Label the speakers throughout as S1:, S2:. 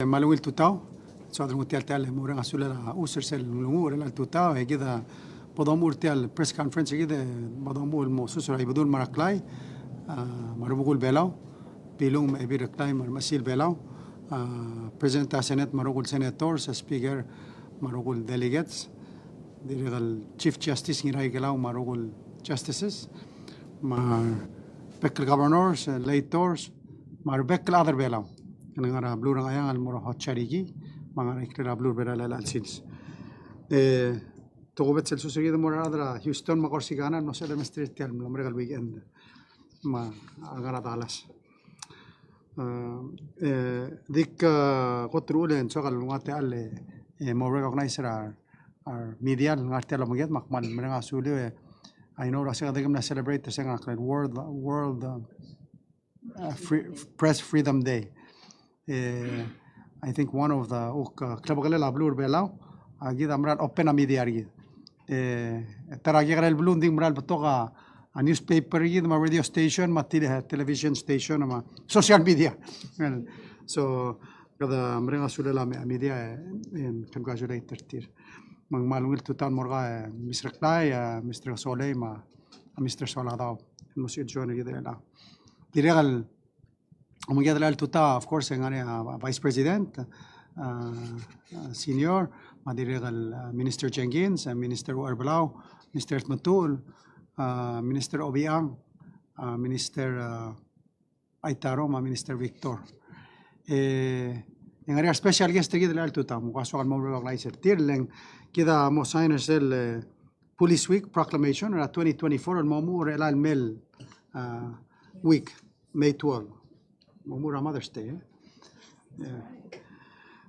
S1: Malungil tutao, so adung tial tial murang asula la usir sel lungur la tutao e gida podomur tial press conference gida podomur mo susura ibudul maraklay marubugul belau pilung me biraklay marmasil belau president senate marugul senators speaker marugul delegates dirigal chief justice ngiray gelaw marugul justices mar bekkel governors lators mar bekkel other belau ngara blue rang ayang al mura hot charigi mangara ikra blue berala al sins to gobet sel susuri de mura adra Houston magorsigana no se demonstrate al nombre del weekend ma agara dalas dik kotrule en sogal ngate alle more recognizer our media ngate la maget makman mrenga sule I know rasa de gamna celebrate the second world press freedom day. I think one of the club la blue belau agid amral open a media agid taragi el blue ding mral batoga a newspaper agid ma radio station ma television station ma social media so kada mrenga sulela media en congratulate tir mang malungil tutan morga Mr. Klay Mr. Soley ma Mr. Soladao monsieur John gidela diregal Umugiyadala tuta, of course, ngani Vice President, Senior, Madiregal Minister Jenkins, Minister Palau, Mr. Matul, Minister Obiang, Minister Aitaro, Minister Victor. Ngani special guest gidala tuta, mukaso mo recognize tirleng kita mo signers el Police Week Proclamation 2024 and mo mo relal mel week May 12. Mura Mother's Day.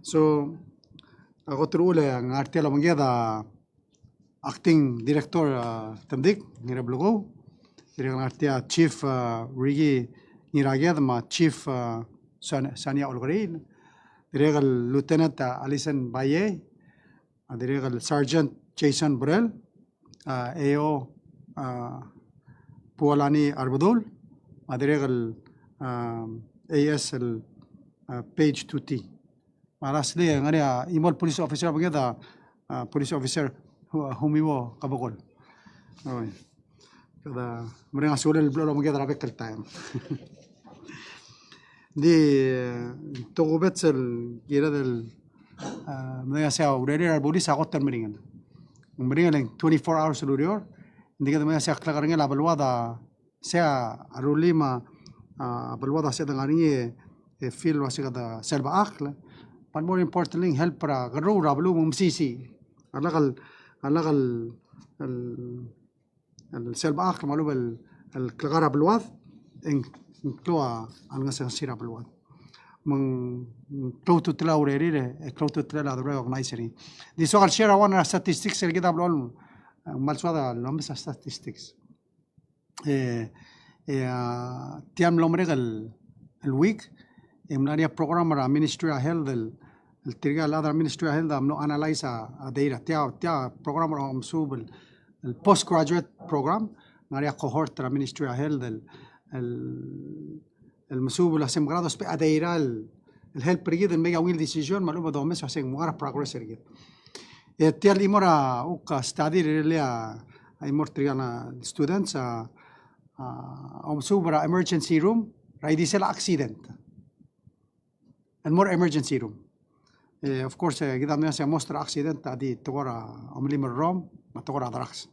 S1: So, ako terule ang artela mangyada acting director tamdik nirablugo. Dirang artia chief Rigi niraged ma chief Sania Olgarin. Dirang lieutenant Alison Baye. Dirang sergeant Jason Burrell. AO Pualani Arbudol. Dirang ASL page 2T. Marasli ngania imol police officer bageda police officer humiwo kabakol. Oy. Kada mrenga solel blolo bageda rabek time. Di togobetsel gira del mrenga sa urere police akot termeringen. Mrenga 24 hours lurior. Ndiga mrenga sa klagarenge la balwada sa arulima بالوضع سيدا غانية فيل واسيدا سلبا أخلا but more importantly help para غرورا بلو ممسيسي على السلبا أخلا مالو الكلغارا بالوضع إن كلوا أنغسا سيرا بالوضع من كلوتو تلا وريري كلوتو تلا هذا recognizer دي سؤال شيرا وانا statistics اللي كده بلون مال سوادا لومس statistics tiam lomre el week emnaria program ra Ministry of Health el tirga la Ministry of Health no analyze a data tia program ra sub el postgraduate program naria cohort ra Ministry of Health el مسوب la sem grados pe adeira el help rigid el mega will decision maluba do mes hasen muara progress rigid tia limora uka study relia ay mortriana students subra emergency room raidi sila accident and more emergency room of course kita may sa mostra accident adi tokora amlim rom matokora drugs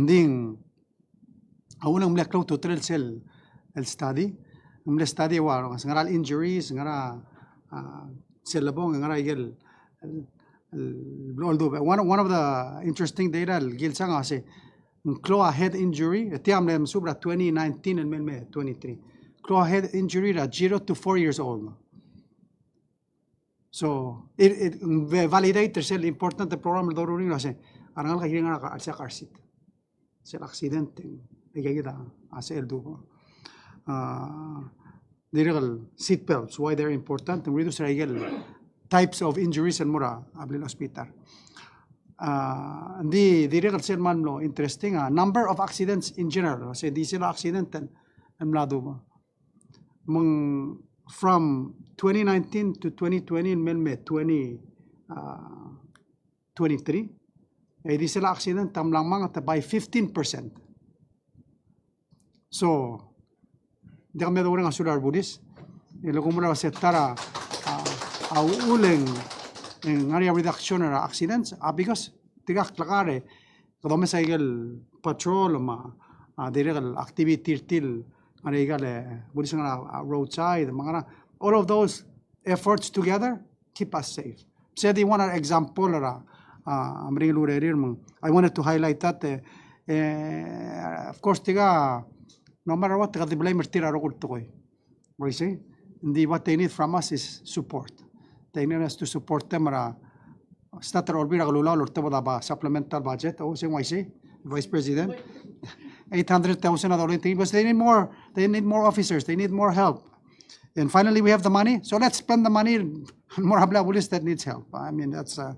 S1: ding awunang mlek to trail cell el study wa ngaral injuries ngara selabong ngara igel one of the interesting data el gil sanga se Cloa head injury, tiamle subra 2019 and 2023. Cloa head injury at 0 to 4 years old. So it validates the important program do ruling ase arangal ka hinga ka sa karsit. Sel accident egida ase el dugo. Diregal seat belts why they're important and reduce types of injuries and mura ablil hospital. Di regal sel man lo interesting number of accidents in general kasi di sila accident and mlado mo mong from 2019 to 2020 melme 2023 di sila accident tamlang mga by 15%. So di kami daw nga sular budis ilo kumura sa tara uleng ngari reduction na accidents because tigak lakare kadome sa igel patrol ma direct activity til ngari igel budis nga roadside mga all of those efforts together keep us safe. So di one example ra I wanted to highlight that of course tiga no matter what tiga di blame tira ro kulto koy. We say what they need from us is support. They need us to support them ra starter or bira galula or tabo ba supplemental budget o sing say Vice President 800,000 because they need more officers, they need more help. And finally we have the money, so let's spend the money more habla police that needs help. I mean that's I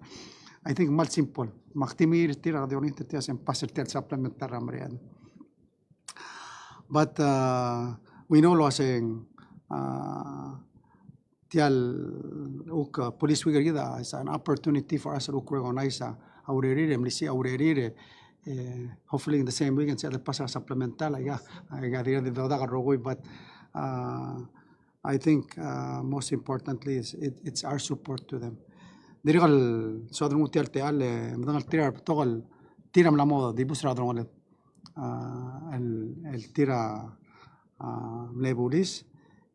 S1: think much simple. Maktimir tira de unit tias en passer tel supplementar ramrian. But we know lo saying tial police week gida is an opportunity for us to organize aurerire mlisi aurerire hopefully in the same weekend sa pasar supplemental aga dire de doda rogoy but I think most importantly is it's our support to them. Dirigal sodron utial teal madangal tirar togal tiram la moda di busra dron el tira lebulis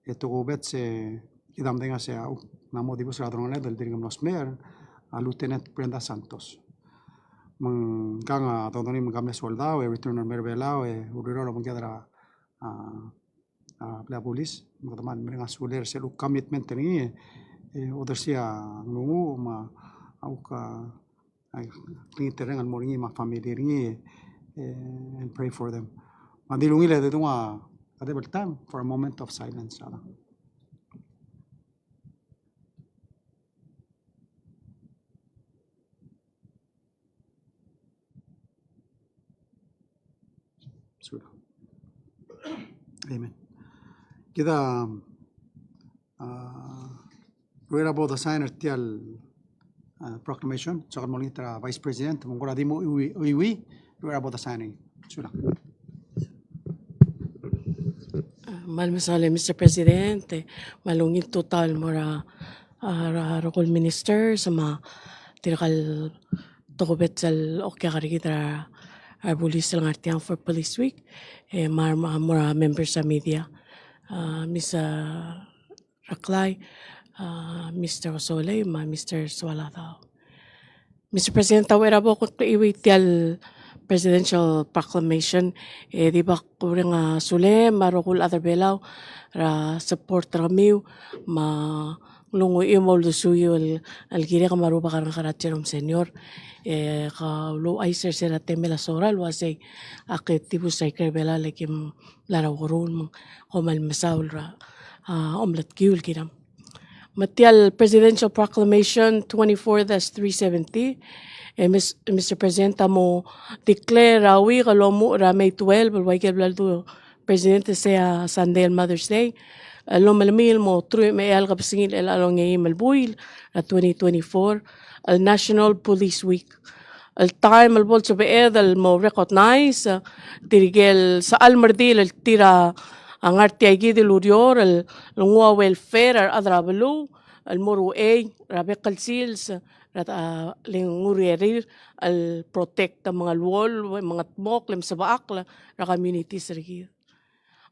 S1: etogobet se idam denga se na modi busra dron del dirigam nos mer a Lieutenant Brenda Santos. Mang kanga todoni mangame soldado return mer belao uriro lo mangedra la police magdaman menga suler se lu commitment ni odersia ngungu ma auka tingin tereng al moringi ma family ringi and pray for them. Mandilungi le de tunga at time for a moment of silence. Amen. Kita we're about the signer tial proclamation. So monitor Vice President mongora dimo we we're about the signing. Sula.
S2: Malmasale Mr. President, malungit total mora rokol minister sama tirakal tokobet sal okya karigitra arbulis lang artiang for police week mora members sa media Miss Raklay Mr. Osole Mr. Swalata. Mr. President, tawera po kung iwi tial presidential proclamation di ba kurang sule marokul other belaw ra support ramiw ma lungo imol suyo al gira kamaruba karang karatcherom senior ka lo aiser sera temela soral wasay akit tibu cycle bela lekim lara urun komal masaul ra omlat kiul kiram Matial Presidential Proclamation 24-370 Mr. President mo declare rawi kalomo ra May 12 walway baldo Presidente sa Sunday and Mother's Day lo malamil mo true may al kapsingil el along ngay malbuil at 2024 al National Police Week al time al bol sa beed al mo recognize dirigel sa almardil al tira ang arti ay gidil urior al lungwa welfare al adrabalo al moro rabe kalsils rat linguririr al protect ang mga luol mga tmok lem sa baakla ra community sirgi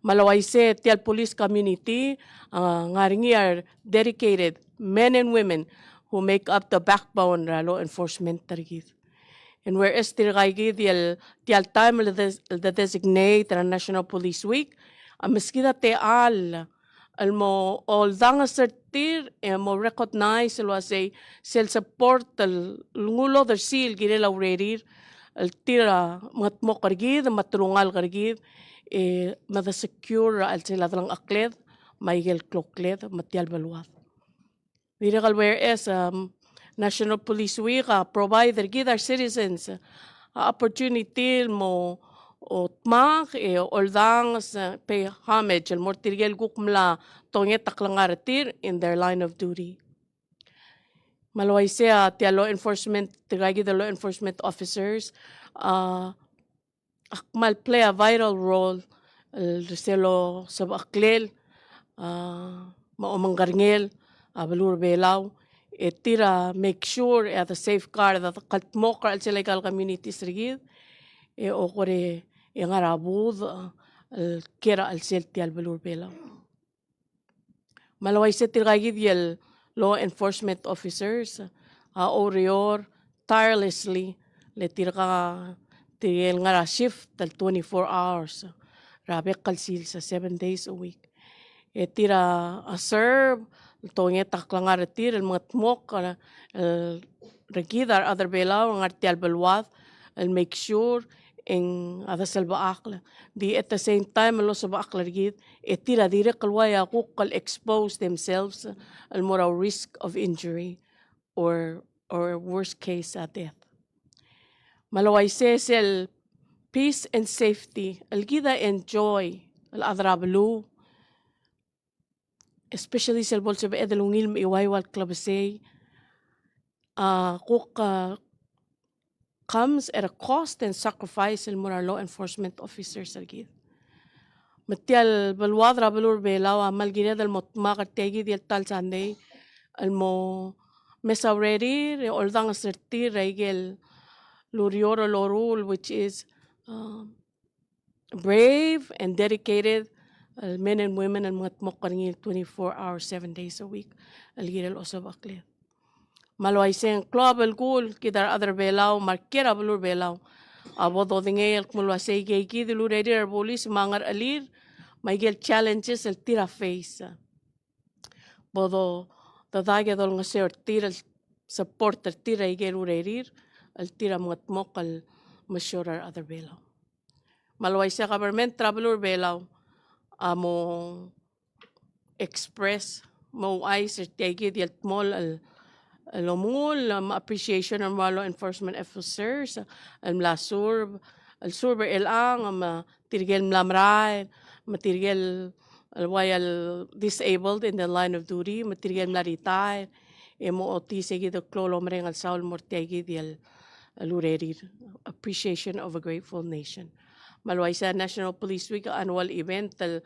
S2: malaway se tial police community ngaringi are dedicated men and women who make up the backbone ra law enforcement tarigi and whereas tirgay tial time the designate ra National Police Week maskida te al mo all danga sertir mo recognize lo say sel support el lungulo der sil gire la urerir el tira mat mo kargid matrungal kargid mada secure al sila lang akled maigel klokled matial baluat dire kal whereas National Police Week provide gid our citizens opportunity mo o tmak oldang sa pay homage al mortirgel gukmla tonget taklangaratir in their line of duty. Malaway siya tia law enforcement, tigagi the law enforcement officers, akmal play a vital role selo sa aklel, maomanggarngel, balur belaw, tira make sure at the safeguard that kaltmokar al sila ikal communities rigid, o kore yang arabud kira al selti al balur belaw. Malaway siya tigagi diel law enforcement officers, orior tirelessly le tirka tigel nga shift tal 24 hours. Rabe kalsil sa 7 days a week. Tira serve tonge taklangar tir el mga tmok regidar other belaw ngarti al balwat and make sure en ada selba akla di at the same time lo sa akla rigid tira dire kalwaya kukal expose themselves al moral risk of injury or worst case death. Malaway sel peace and safety al gida enjoy al adrablu especially sa bolsa ba edalungil maiwaywal klabasay comes at a cost and sacrifice el moral law enforcement officers algid. Matial balwadra balur belaw amal gina dal motma kategi dial tal sanday al mo mesawredi re oldang serti regel lurioro lorul which is brave and dedicated men and women al mga tmok 24 hours 7 days a week al gina al osab aklet. Malaway siyang club al kul kita other belaw markera balur belaw abodo dingay al kumulwa say gay dulu ready ar bolis mangar alir may gel challenges al tira face bodo dadaya dol nga sir tira support al tira igel urerir al tira mga tmok al masyura other belaw. Malaway siya government traveler belaw mo express mo ay sir tigi di al tmol al lomul appreciation ng mga law enforcement officers al mlasurb al surber elang matirgel mlamray matirgel al while disabled in the line of duty matirgel mlaritay mo oti segi the klolo mreng al saul mortegi di al lurerir appreciation of a grateful nation. Malaway sa National Police Week annual event to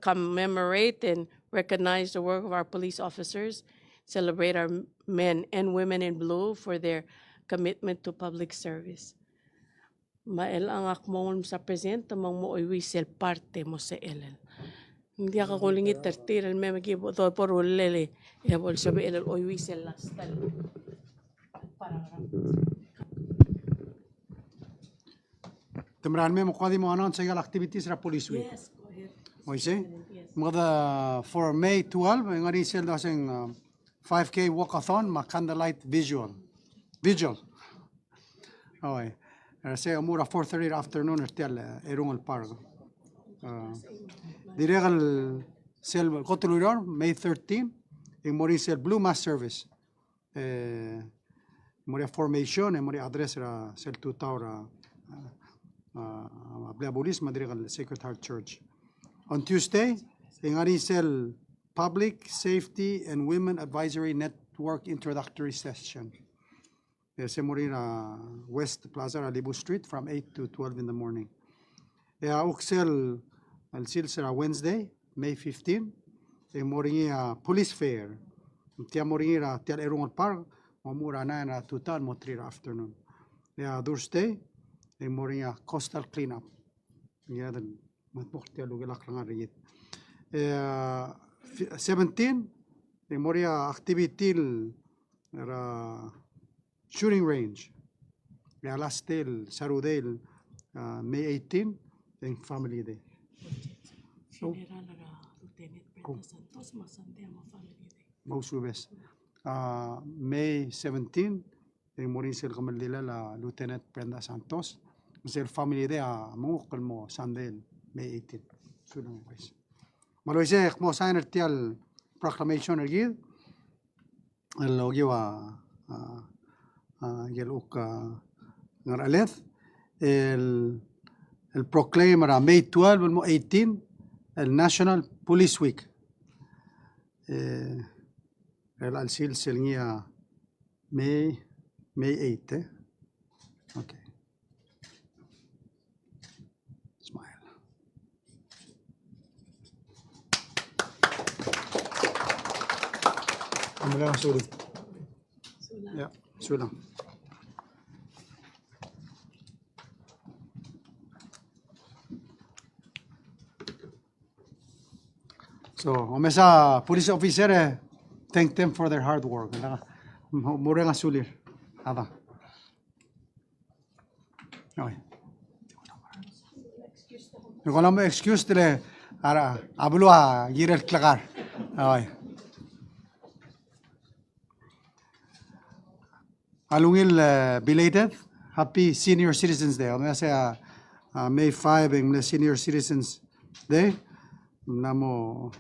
S2: commemorate and recognize the work of our police officers, celebrate our men and women in blue for their commitment to public service. Mael ang akmon sa present amang mo iwisel parte mo sa elel. Hindi ako kulingit tertiral may magibo to por ulele. Ya bol sabi elel iwisel lastal.
S1: تمران مي مقادي مو انون سيغال اكتيفيتيز را بوليس ويك.
S2: Yes, go ahead.
S1: Moise? Mga for May 12, ngari sel daseng 5K walkathon ma candlelight vigil. Okay. Say amura 4:30 afternoon ertel erung al park. Diregal sel kotuluron May 13 en mori sel blue mass service. Mori formation en mori address ra sel tutaura Blabolis Madrigal Sacred Heart Church. On Tuesday, ngari sel Public Safety and Women Advisory Network Introductory Session. Se morira West Plaza, Alibu Street from 8 to 12 in the morning. Uxel al silsera Wednesday, May 15. Moringa Police Fair. Tia moringa tia erung park. Mamura na tutan motrira afternoon. Thursday, moringa coastal cleanup. Ngadan matmoktia lugelak langarit. 17, moria activity ra shooting range. Last day, Saturday, May 18, and Family Day. So, Mausubes. May 17, morin sel kamalila la Lieutenant Brenda Santos. Sel Family Day, mungkal mo Sunday, May 18. Sulang guys. Maloise mo signer tial proclamation ergid. Logi wa yeluk ngaraleth el البروكليم را May 12 والمو 18 الناشونال بوليس ويك السلسلة هي May 8 اوكي اسماعيل أمريكا سوري يا سوري So, omesa police officer thank them for their hard work. Mura nga sulir. Ada. Okay. Kalau mau excuse tele ara abulua girel kelakar. Okay. Alungil belated happy Senior Citizens Day. Omesa May 5 ang Senior Citizens Day. Namo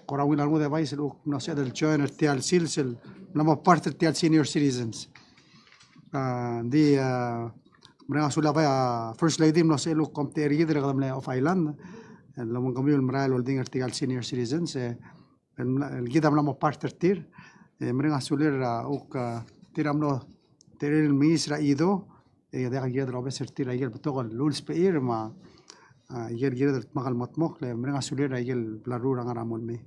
S1: Corawin algo de país no sé del joiner tial silsil namo parte tial senior citizens di mra sula pa first lady no sé lo compter yidre gadamle of island lo mon kamil mra lo dinger tial senior citizens el gidam namo parte tir mra sulir ok tiramno teril misra ido de gidro beser tira yel btogol luls peir ma يجيل جيل مغل مطموح لمرنا سولير يجيل بلارو رانغ رامون مي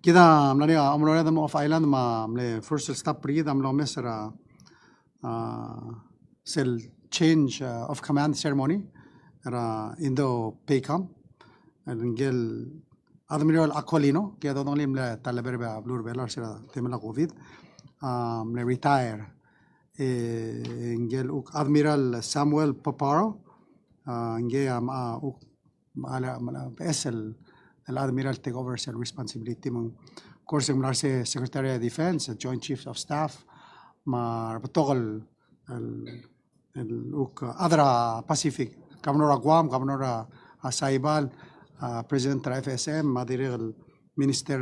S1: كده ملاني أمرنا ده مو في إيلاند ما مل first step بريد أملا مسرا سل change of command ceremony را إندو بيكام الجيل أدميرال أكولينو كده دونلي مل تلبر بلور بلار سرا تملا كوفيد مل retire الجيل أدميرال سامويل بابارو nge ala es el admiral take over el responsibility ng course ng larse Secretary of Defense, Joint Chiefs of Staff, ma togol el adra Pacific, Governor Guam, Governor Saibal, President of FSM, madiri el Minister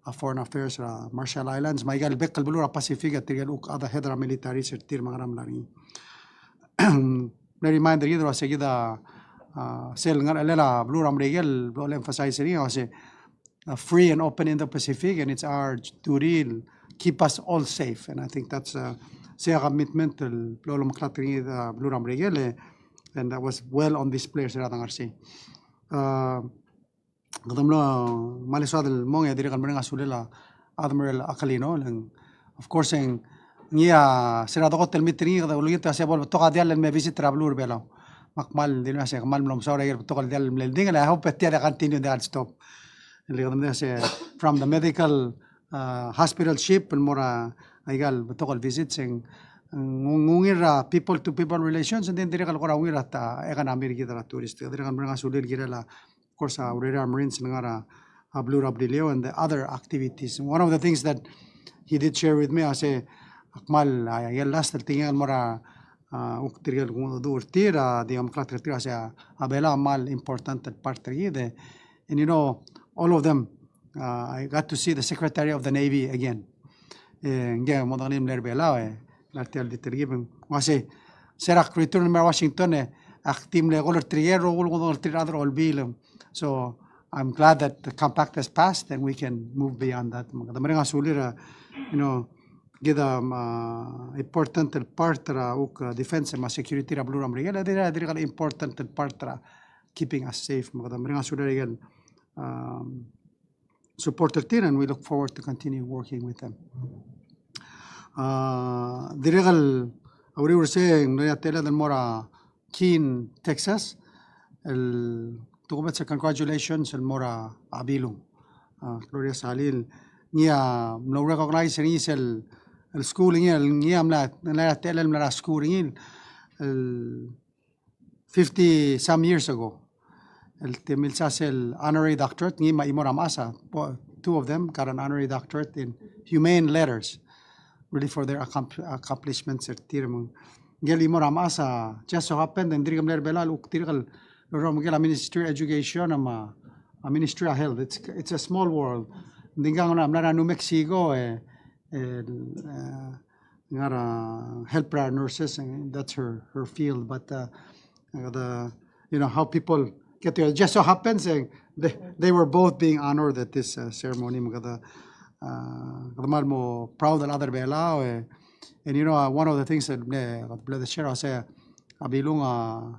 S1: of Foreign Affairs Marshall Islands, maigal bekal bulura Pacific at tirgal ada hedra military sertir mangaram lani. Reminder yidro seguida sel ngar lela blue ram regel will emphasize here was free and open in the Pacific, and it's our duty keep us all safe, and I think that's say a commitment to blue maklatri the blue ram regel, and that was well on display sa ratang arsi gadamlo maliswad el mong dire kan mga sulela Admiral Acalino, and of course niya sira dokot el mitri kada ulugit kasi bol toka dial me visit travelur belo makmal din kasi kamal mlom sora yer tokal dial mel ding la hope tiya continue that stop اللي قدمنا from the medical hospital ship المورا ايgal tokal visits ngungir people to people relations, and then dire kal kora ngir ta ekan amir kita tourist dire kan mga sulir gira la of course urera marines ngara blue rabdilio and the other activities. One of the things that he did share with me, I say akmal ayel last tinggal mora uktirgal kung dur tira di amklat tira sa abela mal important part de, and you know all of them I got to see the Secretary of the Navy again nge modanim lerbela la tel di tribim wase serak return mer Washington aktim le golor triero golor tiradro olbilum. So I'm glad that the compact has passed and we can move beyond that. Mga sulir you know gida important part uk defense and security ra blue ram regel dire important part keeping us safe mga sulir regel support the team, and we look forward to continue working with them. Diregal we were saying no tela del mora Keene, Texas el tukumet congratulations el mora abilung Gloria Salil niya no recognize ni el schooling niya la tela la schooling 50 some years ago el temil sa el honorary doctorate ni maimora masa, two of them got an honorary doctorate in humane letters, really for their accomplishments at tirmung gel imora masa. Just so happened and dirgam ler belal uktirgal rom gel Ministry of Education a Ministry of Health. It's a small world. Dingang na New Mexico nga help our nurses, and that's her field. But how people get there. It just so happens they were both being honored at this ceremony. Mga kamal mo proud al other belao and one of the things that the share say abilong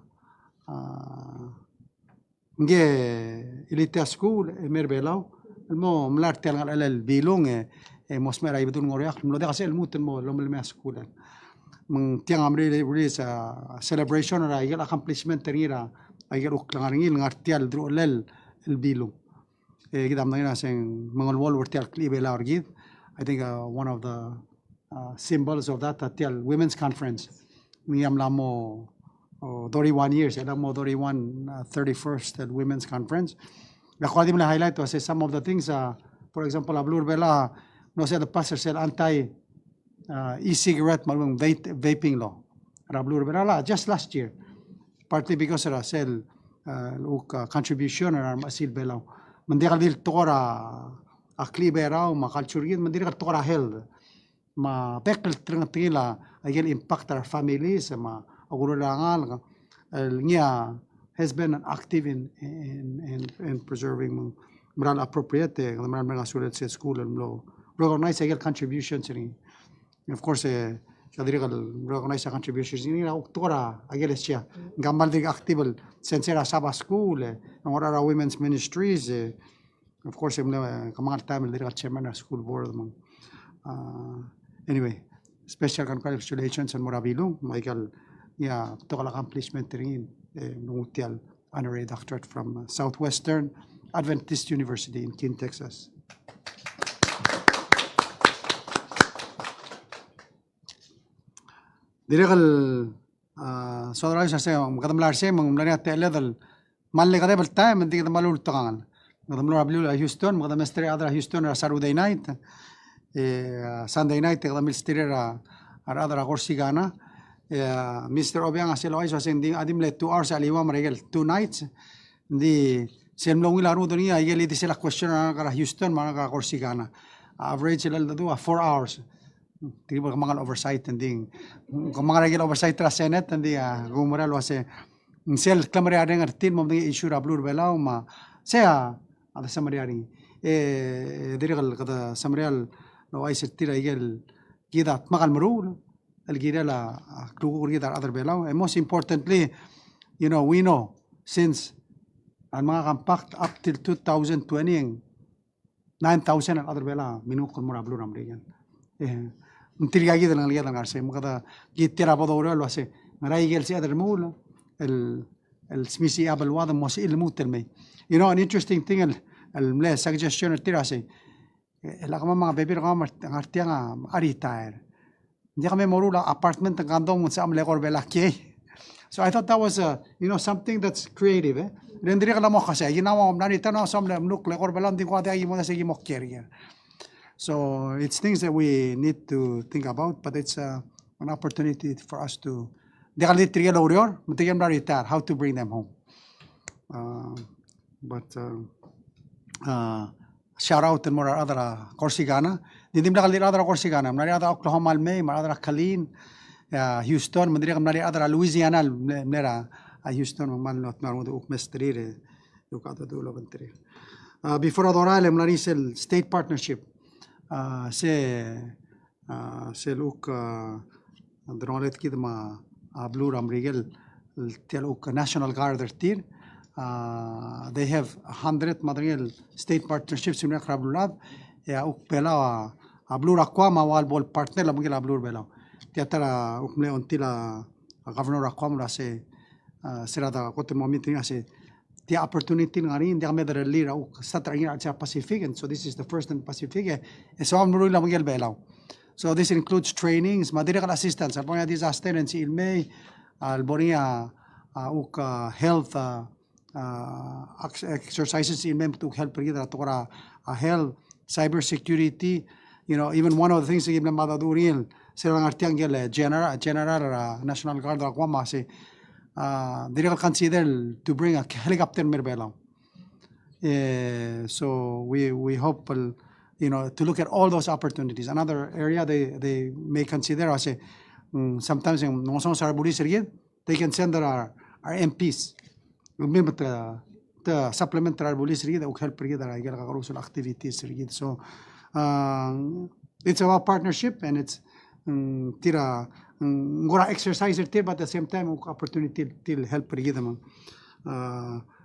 S1: nge elite school mer belao mo mlar tel al bilong mosmera ibudun ngoriak mo de kasi elmuten mo lomel school mang tiang amri really sa celebration or ay accomplishment teringira ay uklangaringil ngartial drolel el bilong kita amna sing mangon wall wortial klibela orgid. I think one of the symbols of that tial women's conference niyam lamo 31 years elamo 31st women's conference nakwadi mo na highlight was some of the things for example ablur bela no said the pastor said anti e-cigarette malung vaping law ablur bela just last year partly because of sel contribution or masil bela mandira dil tora akli bera ma culture gid mandira tora held ma pekel tringtila agel impact our families ma agurangal niya has been active in preserving moral appropriate moral mga sulit sa school and law recognize agel contributions and of course recognize the contributions ni na tora agel siya gamal dig active sensera saba school or our women's ministries of course kamangal time the chairman of school board anyway special congratulations and morabilong Michael total accomplishment rin nungutial honorary doctorate from Southwestern Adventist University in Keene, Texas. Direkal sodra sa kadam larse mang mlani at level malle kada bel time hindi kada malul tangan kadam lor Houston kadam mestre adra Houston Saturday night Sunday night kadam mestre adra Corsigana Mr. Obiang asilo ay so sending adim le 2 hours aliwa maregel 2 nights di semlong ilaro do niya igel iti sila question kara Houston mga Corsigana average sila do 4 hours tiba kamangal oversight ending kamangal regel oversight tra Senate endi gumoral wase sel klamare adeng artin mo ngi issue ablur belao ma sea ada samariari dirigal kada samarial no ay sitira igel gidat makal marul algira la klugur gidar other belao and most importantly we know since ang mga compact up till 2020 9,000 ang other bela minukon mo ablur amrigan untirgagi de nalga dangar se mukada gitira bodoro lo hace maray gel se other mula el smisi abel wada mos il mutelme an interesting thing el mle suggestion tira se la kama mga baby kama artianga aritaer hindi kami morula apartment ng kandong sa amle korbela ke so I thought that was something that's creative rendiri kala mo kasi ginawa mo nanita na sa amle nukle korbela hindi ko ate mo na sige mo kerya. So it's things that we need to think about, but it's an opportunity for us to how to bring them home. Shout out to more other Corsigana. Dindim na kalir other Corsigana. Mnari other Oklahoma May, other Kalin, Houston, mnari other Louisiana, mnera Houston, malnot marundu ukmestri ukata dulo bentri. Before adorale mnari sel state partnership. Se luk dronet kid ma ablur amrigel teluk National Guard tir they have 100 madrigel state partnerships in akrabulad uk pela ablur akwa ma wal bol partner la mugil ablur bela tiatara ukle ontila governor akwa mula se serada kote momentin se the opportunity ngari hindi kami darali ra sa trangin at sa Pacific, and so this is the first in Pacific so amro la miguel belaw. So this includes trainings, medical assistance upon disaster and si ilmay albonia health exercises ilmay to help rigida tora health, cyber security, even one of the things that gibna madaduril sila ng artiangel general National Guard akwa si they will consider to bring a helicopter merbela. So we hope to look at all those opportunities. Another area they may consider as sometimes in they can send our MPs the supplementary police help activities. So it's about partnership, and it's exercise but at the same time opportunity to help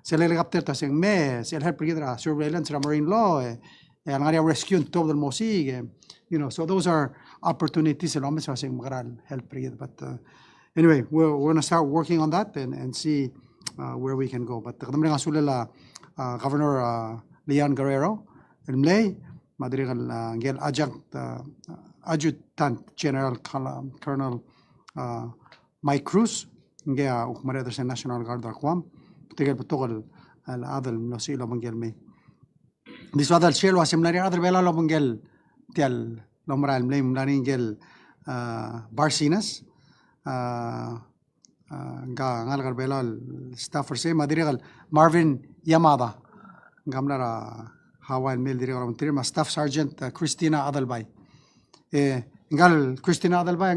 S1: sel helicopter tasing sel help surveillance marine law and rescue top del mosig, so those are opportunities help. But anyway, we're going to start working on that and see where we can go. But Governor Leon Guerrero, el Mlay, Madrigal Adjutant General Colonel Mike Cruz, Ngea Ukmareder sa National Guard Rakwam, Tigal Putokal Adal Nosilo Mangel May. This other shell was similar other Bella Lomangel Tial Lomra Mlay Mlaningel Barcinas. Ngalgar Bella staffer say Madrigal Marvin Yamada, Gamlara Hawaiian Mail Director, Staff Sergeant Christina Adalbay. Ngal Christina Adalbay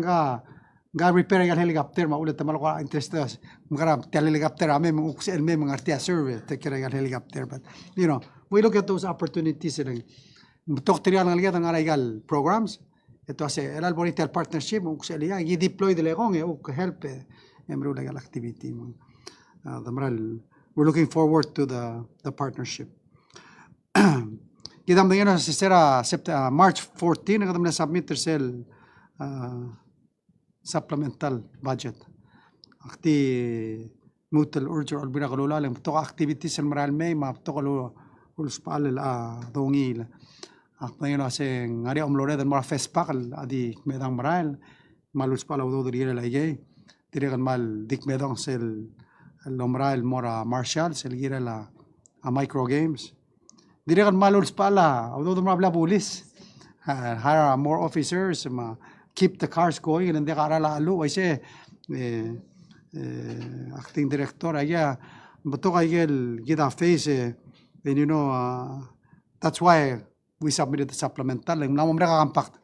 S1: nga repairing ang helicopter maulit na malako interested mga helicopter ame mga artia survey take care ng helicopter. But we look at those opportunities and talk to ang ligat ang legal programs. Ito kasi elal bonitel partnership mo sa liya i-deploy dele kong help emro legal activity mo. We're looking forward to the partnership. Kita mga sa March 14 nagdam na submit sel supplemental budget. Akti mutal urge or binakalula lang to activities sa maral may maptokalo ulspal dongil. Akta yun kasi ngari omlore dan mara festpak adi medang maral maluspal do diri lagay. Dire kan mal dik medang sel lomral mora martial sel gira la micro games. Dire kan malul pala although mabla pulis hire more officers keep the cars going and they karala alu I say acting director aya bato kayel gida face and that's why we submitted the supplemental compact.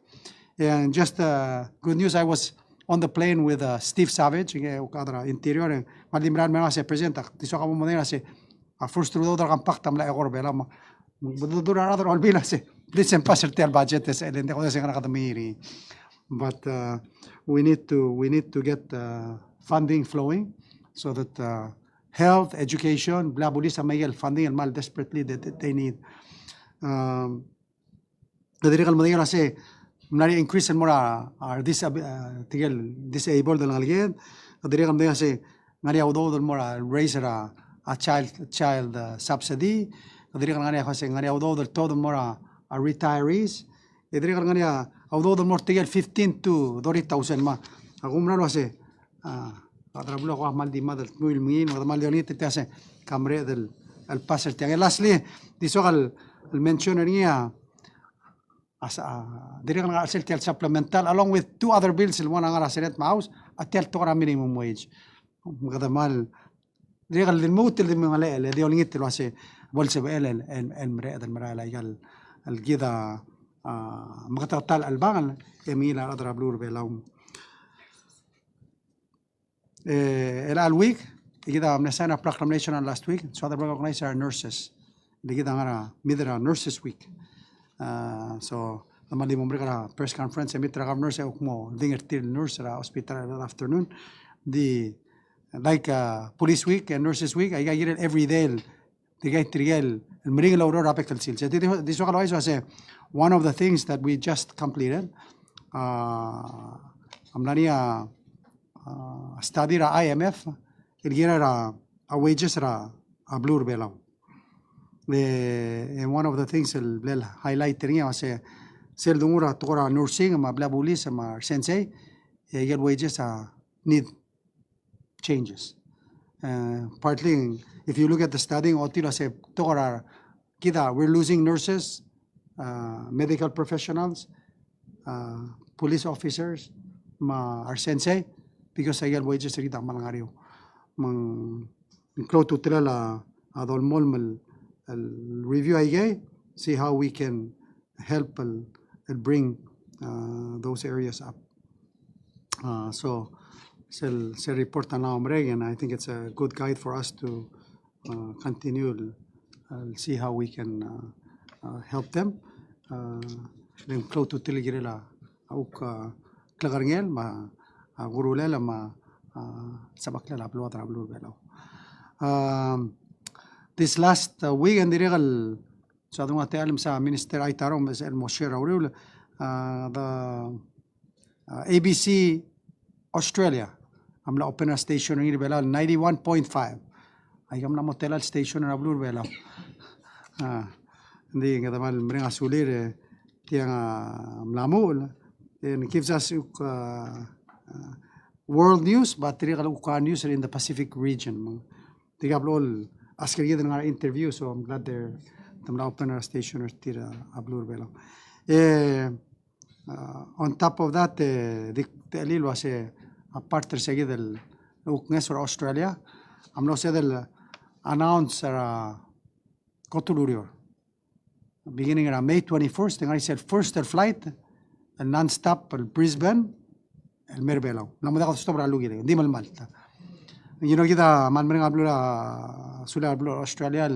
S1: And just good news, I was on the plane with Steve Savage interior and malimran man se presenta tiso ka mo manera se first through the compact amla egor bela budura other all bila se please and pass el budget es el ndeko se kana kadamiri. But we need to get funding flowing so that health, education, bla bulisa mayel funding and mal desperately that they need. Kadirigal mo kasi mari increase and more are disabled lang alien. Kadirigal mo kasi ngari audo more raise a child subsidy. Kadirigal ngari kasi ngari audo todo more retirees. Kadirigal ngari audo more tigel 15 to 30,000 ma. Ako muna kasi katrabulo ko mal di madal muil mungin mal di onit tase kamre del al passer tiang. Lastly, disogal el mention niya as direct nga seltial supplemental along with two other bills one nga Senate House at tel to minimum wage. Magada mal direct el mut el mga le di onit lo ase bolse el mre del mra legal al gida magatatal albangan emila adra blur belaum el al week gida amnesana proclamation last week so the recognize our nurses gida nga midra nurses week. So namali mo mbra press conference mitra governor sa ukmo dinger til nurse ra hospital that afternoon the like police week and nurses week I get it every day the guy trial el mring la aurora pekal sil so this was one of the things that we just completed amlania study ra IMF il gira a wages ra a blur belam. And one of the things el highlight niya was sel dungura tora nursing ma bla bulis ma sensei get wages need changes. Partly if you look at the studying otila se tora kita we're losing nurses, medical professionals, police officers ma our sensei because I get wages kita malangariyo mang close to tila la adol mol review ay see how we can help and bring those areas up. So report na and I think it's a good guide for us to continue see how we can help them. Then close to Tiligirila auk klagarngel ma gurulela ma sabaklela ablo atrablo belo. This last week and the so adunga tealim sa minister ay tarom el Moshe Rauril the ABC Australia amla open a station in bela 91.5 ay gamna motelal station na blur bela hindi nga damal mring asulir tiang mlamul and gives us world news but trigal news in the Pacific region tigablo asker yedin nga interview so I'm glad they're tamla open a station or tira ablur bela on top of that the Elil was a partner seguid del Uknesor Australia I'm no said the announcer Kotulurio beginning around May 21st and I said first flight and non-stop Brisbane el Merbelo la moda ko stop ra lugi di mal Malta you know kita man mering ablura sula ablura Australia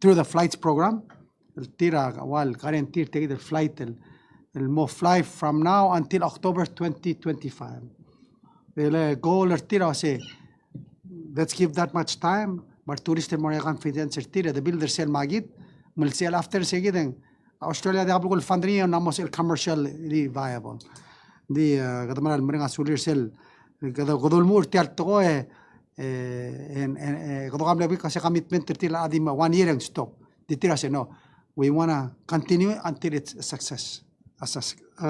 S1: through the flights program el tira wal guarantee take the flight el mo fly from now until October 2025 el goal tira say let's give that much time but tourist more confidence tira the builder sell magit mul sell after seguiden Australia de ablo funding namos el commercially viable di gadamar al meringa sulir sell gada godol mur tial to en godogam lebi kasi commitment tira adim 1 year and stop di tira say no we want to continue until it's a success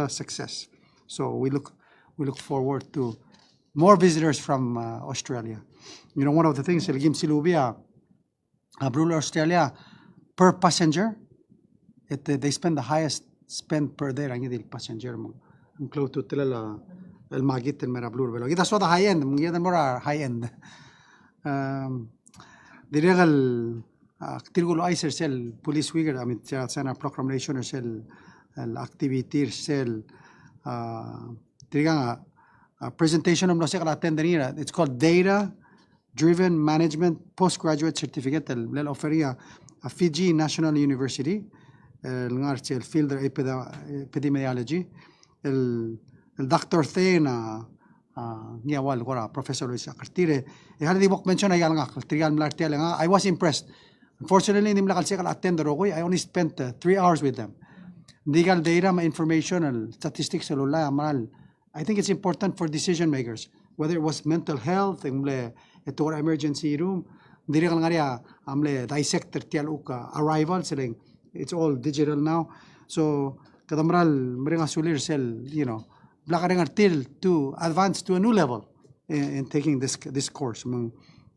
S1: success so we look forward to more visitors from Australia. You know, one of the things that Gim Silubia, Brutal Australia, per passenger, they spend the highest spend per day. Ang yung passenger mo, ang close to tila el magit el merablur belo. Kita so the high end, mga more high end. The regal tirgulo ay sel police wiger, I mean, sana proclamation or sel activity sel tirigang presentation of nosek attendernira. It's called Data Driven Management Postgraduate Certificate. Lel oferia a Fiji National University. El field epidemiology. El Dr. Thena niawal gora professor Luis Akartire. Had the book mention ayal nga trial mlartial nga. I was impressed. Unfortunately, hindi mlakal siya attender ako. I only spent 3 hours with them. Legal data, information, and statistics, I think it's important for decision makers, whether it was mental health, ito emergency room, dissector arrival, it's all digital now. So, kadamral, meringa sulir sel, you know, till to advance to a new level in taking this course.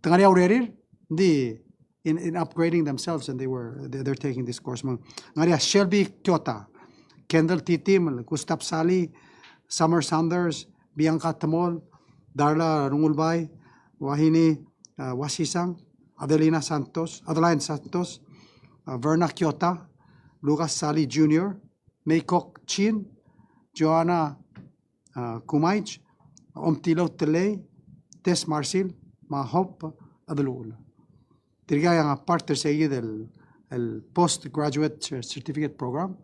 S1: Tangari already, in upgrading themselves, and they're taking this course. Shelby Kyoto, Kendall Titim, Gustav Sali, Summer Sanders, Bianca Tamol, Darla Rungulbay, Wahini Wasisang, Adeline Santos, Verna Kyoto, Lucas Sali Jr., Maykok Chin, Joanna Kumaich, Omtilo Teley, Tess Marcil, Mahop Adalul. Tirgaya nga partner sa el postgraduate certificate program.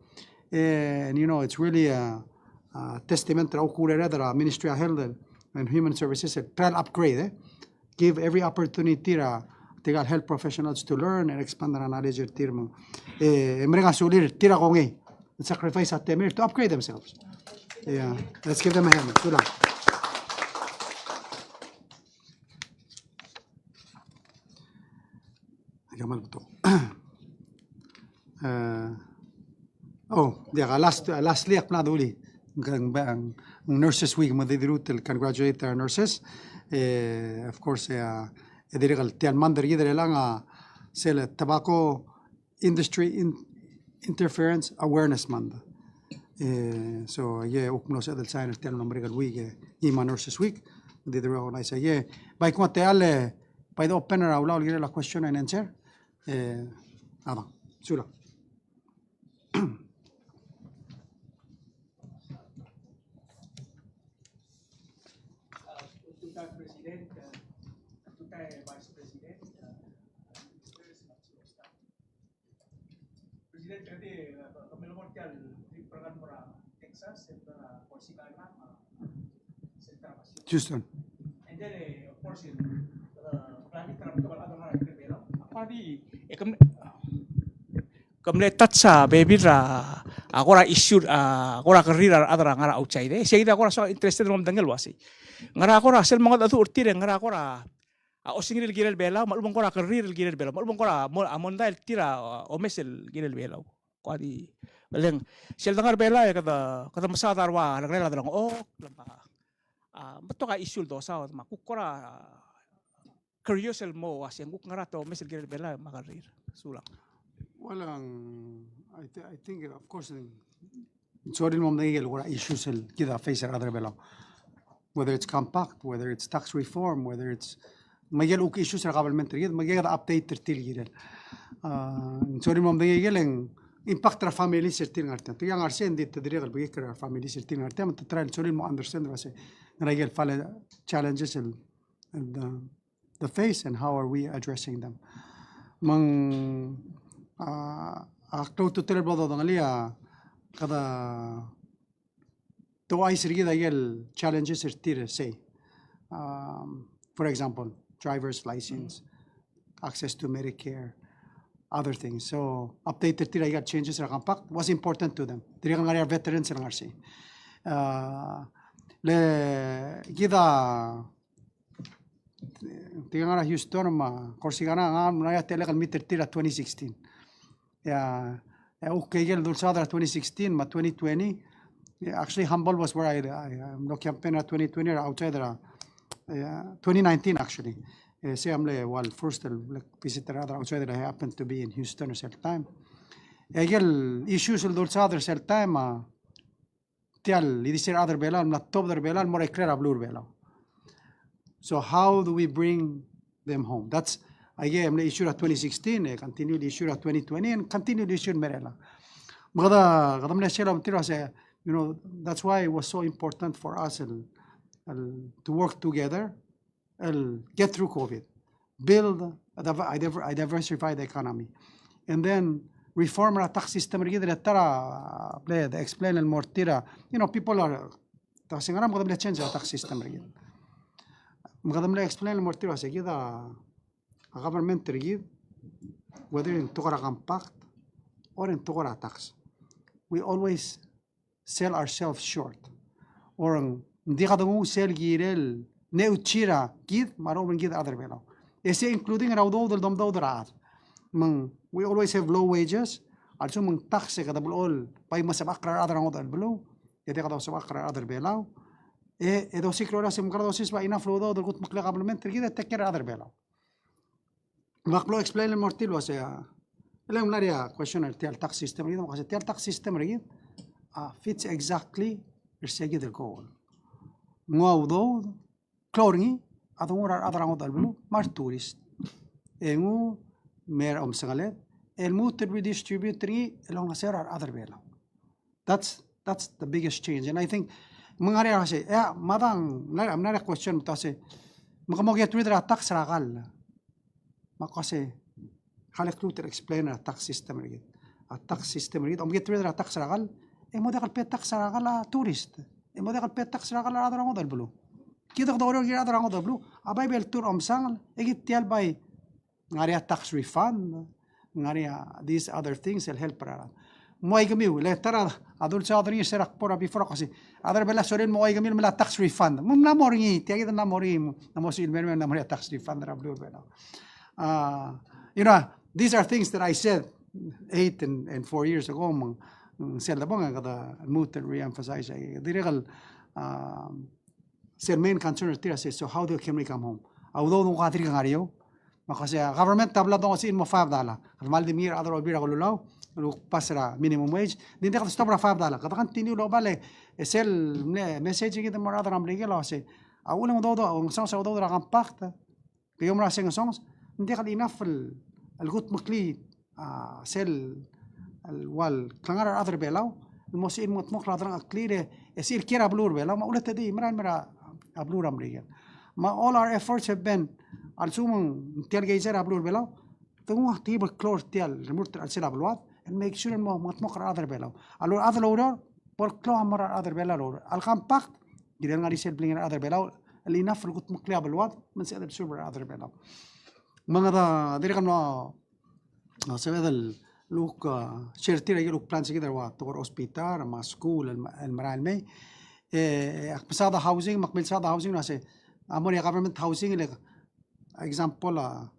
S1: And you know, it's really a testament to the Ministry of Health and Human Services, trial upgrade, give every opportunity to help professionals to learn and expand their knowledge. Sacrifice at them to upgrade themselves. Yeah, let's give them a hand. Good luck. Lastly, Nurses Week, congratulate our nurses. Of course, Tobacco Industry Interference Awareness Month. So, uknos edel sign tell number week, Nurses Week. They organize by the opener, I'll give a question and answer. Sula. Houston.
S3: Kamle tatsa baby ra agora issue agora career adara ngara outside sia ida agora so interested mom dangel wasi ngara agora sel mangat atu urtire ngara agora a osingir girel bela mal bang agora career girel bela mal bang agora amonda el tira o mesel girel bela kwadi beleng sel dangar bela ya kata masada arwa naglela drang oh lamba beto ka issue do sa ma kukora curious el mo wasi nguk ngara to mesel girel bela ma career sulang.
S1: Well, I think, of course, sorry, mom, they get issues كذا face other below. Whether it's compact, whether it's tax reform, whether it's ما يجيلوك issues قبل من تريد ما يجيل update ترتيل جيل. sorry, mom, they يجيلن impact على family سرتين عرتين. تيجي عارسين دي التدريج اللي بيجي على family سرتين عرتين. ما تترى sorry, مو understand بس نراجع فعلا challenges the face and how are we addressing them. من أكتر تطلع بعض الدنيا كذا تواي سرية يل challenges كتير say for example driver's license access to Medicare other things so update كتير يل changes compact was important to them ترى كان veterans نعرسي ل كذا تيجي هيوستن ما كورسيغانا عام نايا تلاقي المتر تيرا 2016 يا okay يلا دول صادرة 2016 ما 2020 actually Humble was where I no campaign at 2020 or outside 2019 actually say I'm like first visitor other outside I happened to be in Houston at that time يلا issues دول صادرة at that time تيال اللي يصير other بلال من التوب در بلال مرة يكرر بلور بلال. So how do we bring them home? That's again the issue at 2016, continue the issue at 2020, and continue the issue in Merela. You know, that's why it was so important for us to work together, get through COVID, build a diversified economy, and then reform our tax system. Explain more. You know, people are change our tax system. explain more. A government whether in Togara compact or in Togara tax, we always sell ourselves short. Or hindi ka daw sell girel ne uchira gid maro gid other belo. Ese including raudo del dom do drat. We always have low wages. Also mang tax ka dabul all pay masabakra other ang odal belo. Ete ka daw sabakra other belo. Edo siklo ra sim gradosis ba enough lo do gut makla government gid take care other belo. Maklo explain more til was alam na ria question al tax system gid kasi tax system gid fits exactly persegi del goal. Ngawdo cloringi adungura adrang odal bulu mar tourist. Engu mer omsangalet el muter redistributri along a other belo. That's the biggest change, and I think mga ria kasi madang I'm not a question kasi makamo get rid of tax ragal. Makase halek luter explain a tax system rigid. A tax system rigid. Get rid of tax ragal. Mo dekal pet tax ragal tourist. Mo dekal pet tax ragal adra ngodal blu. Kita kdoro gira adra ngodal blu. Abay bel tour omsang egit tial bay ngaria tax refund. Ngaria these other things will help para. Mo ay gamiw le tara adul sa adri serak pora before kasi adra bela sorin mo ay gamiw mala tax refund. Mum na moringi tiagi na mori na mo sil mer na mori tax refund ra blu bela. You know, these are things that I said 8 and 4 years ago. Said the bang kada moot and re-emphasize. The real main concern is so how can we come home? Although no kadri kang ariyo, makasi government tabla dong kasi in mo $5. Mal di mir other obira kululaw, pasra minimum wage. Hindi ka stop ra $5. Kada continue lo bale sell message kita mo other amrige lo kasi. Ulang do ang songs do ra compact. Kayong ra sing songs. Hindi ka enough الجوت مكلي سيل الوال كلانغار أدر بلاو الموسيقى متمخلا دران كليره يصير كيرا بلور بلاو ما قلت دي مرا أبلور أمريكا ما all our efforts have been السوم تيال جيزر أبلور بلاو تقوم تجيب الكلور تيال المرت السيل أبلوات and make sure mo matmok other belaw. Alor other loader, por klo amar other belaw. Alkam pak, gidan nga disel bling other belaw. Alina frugut mukli abalwad, man si other super other belaw. Mga da dire kam no sabi dal look shelter ay look plan sige darwa tokor hospital, ma school, el maral may. Akmasada housing, makmil sada housing na se amor ya government housing like example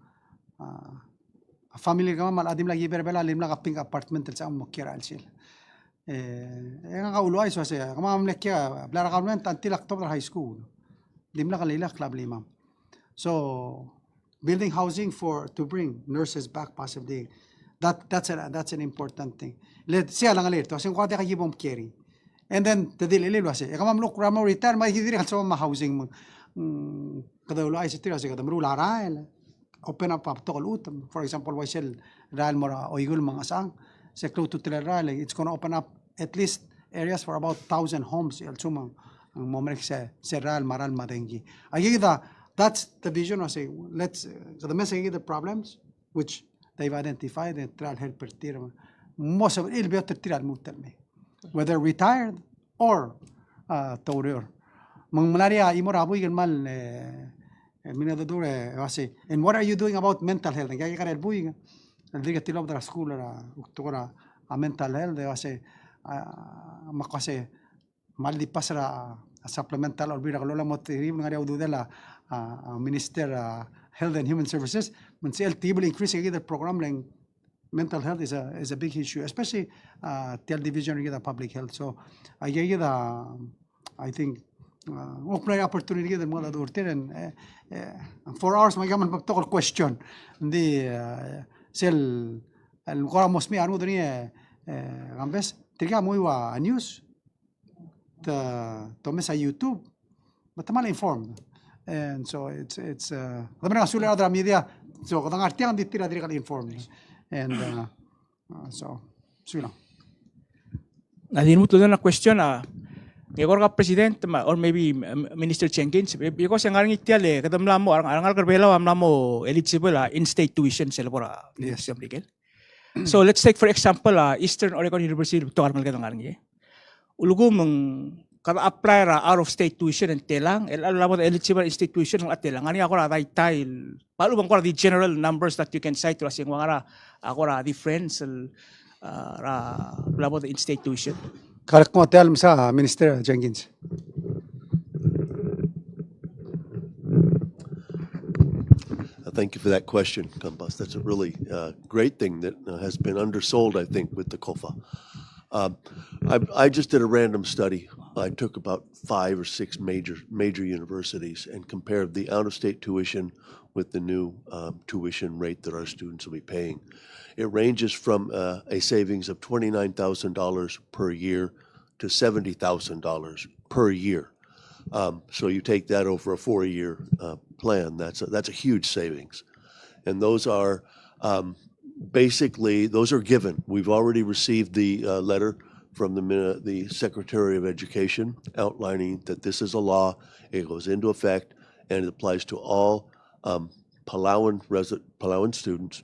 S1: family kama mal adim lagi berbela lim la pink apartment sa mo kira alsil nga kaulo ay so se kama mlekya blara government until October high school lim la kalila club limam so building housing to bring nurses back possibly that's an important thing let siya lang alerto kasi ko ate kayibom carry and then tadil ililo se kama mlok ramo return may hidiri kalso ma housing mo kada ulo ay sa tira sa kada mrula rael open up to utam for example why sel rael mora oigul mga sang sa close to rael it's going to open up at least areas for about 1,000 homes el sumang ang moment sa rael maral madengi ayida that's the vision of say let's the message the problems which they've identified and try to help tira most of it better tira mutalme whether retired or taurir mang malaria imoraboy gan mal minadadure kasi and what are you doing about mental health kaya ka buy nga diga tilab dra school ra uktora mental health kasi makase maldi pasra supplemental or bira lola motirib nga daw dudela minister health and human services man si LTB increase the program lang mental health is a big issue especially tel division of public health so I think open opportunity the mga adulter and 4 hours magaman pagtokol question hindi sel al koramos mi ano dani gambes tiga mo wa news to sa YouTube but mal informed and so it's laman nga sulit adra media so kadang artiang di tira diri informed and so sila
S3: nadin mo tuloy na question Ngekor ka president or maybe Minister Jenkins because ang arang itial kadamla mo arang karbela amla mo eligible in-state tuition sila pora
S1: yes
S3: so let's take for example Eastern Oregon University to arang kadang arang ulugo mong kada apply ra out of state tuition and telang alam mo eligible in-state tuition ng telang ani ako ra tay paano bang ko the general numbers that you can cite to asing mga ako ra difference ra labo the in-state tuition.
S1: Karak mo tel sa Minister Jenkins.
S4: Thank you for that question, Kampas. That's a really great thing that has been undersold, I think, with the COFA. I just did a random study. I took about 5 or 6 major universities and compared the out-of-state tuition with the new tuition rate that our students will be paying. It ranges from a savings of $29,000 per year to $70,000 per year. So you take that over a 4-year plan. That's a huge savings, and those are basically those are given. We've already received the letter from the Secretary of Education outlining that this is a law. It goes into effect and it applies to all Palauan students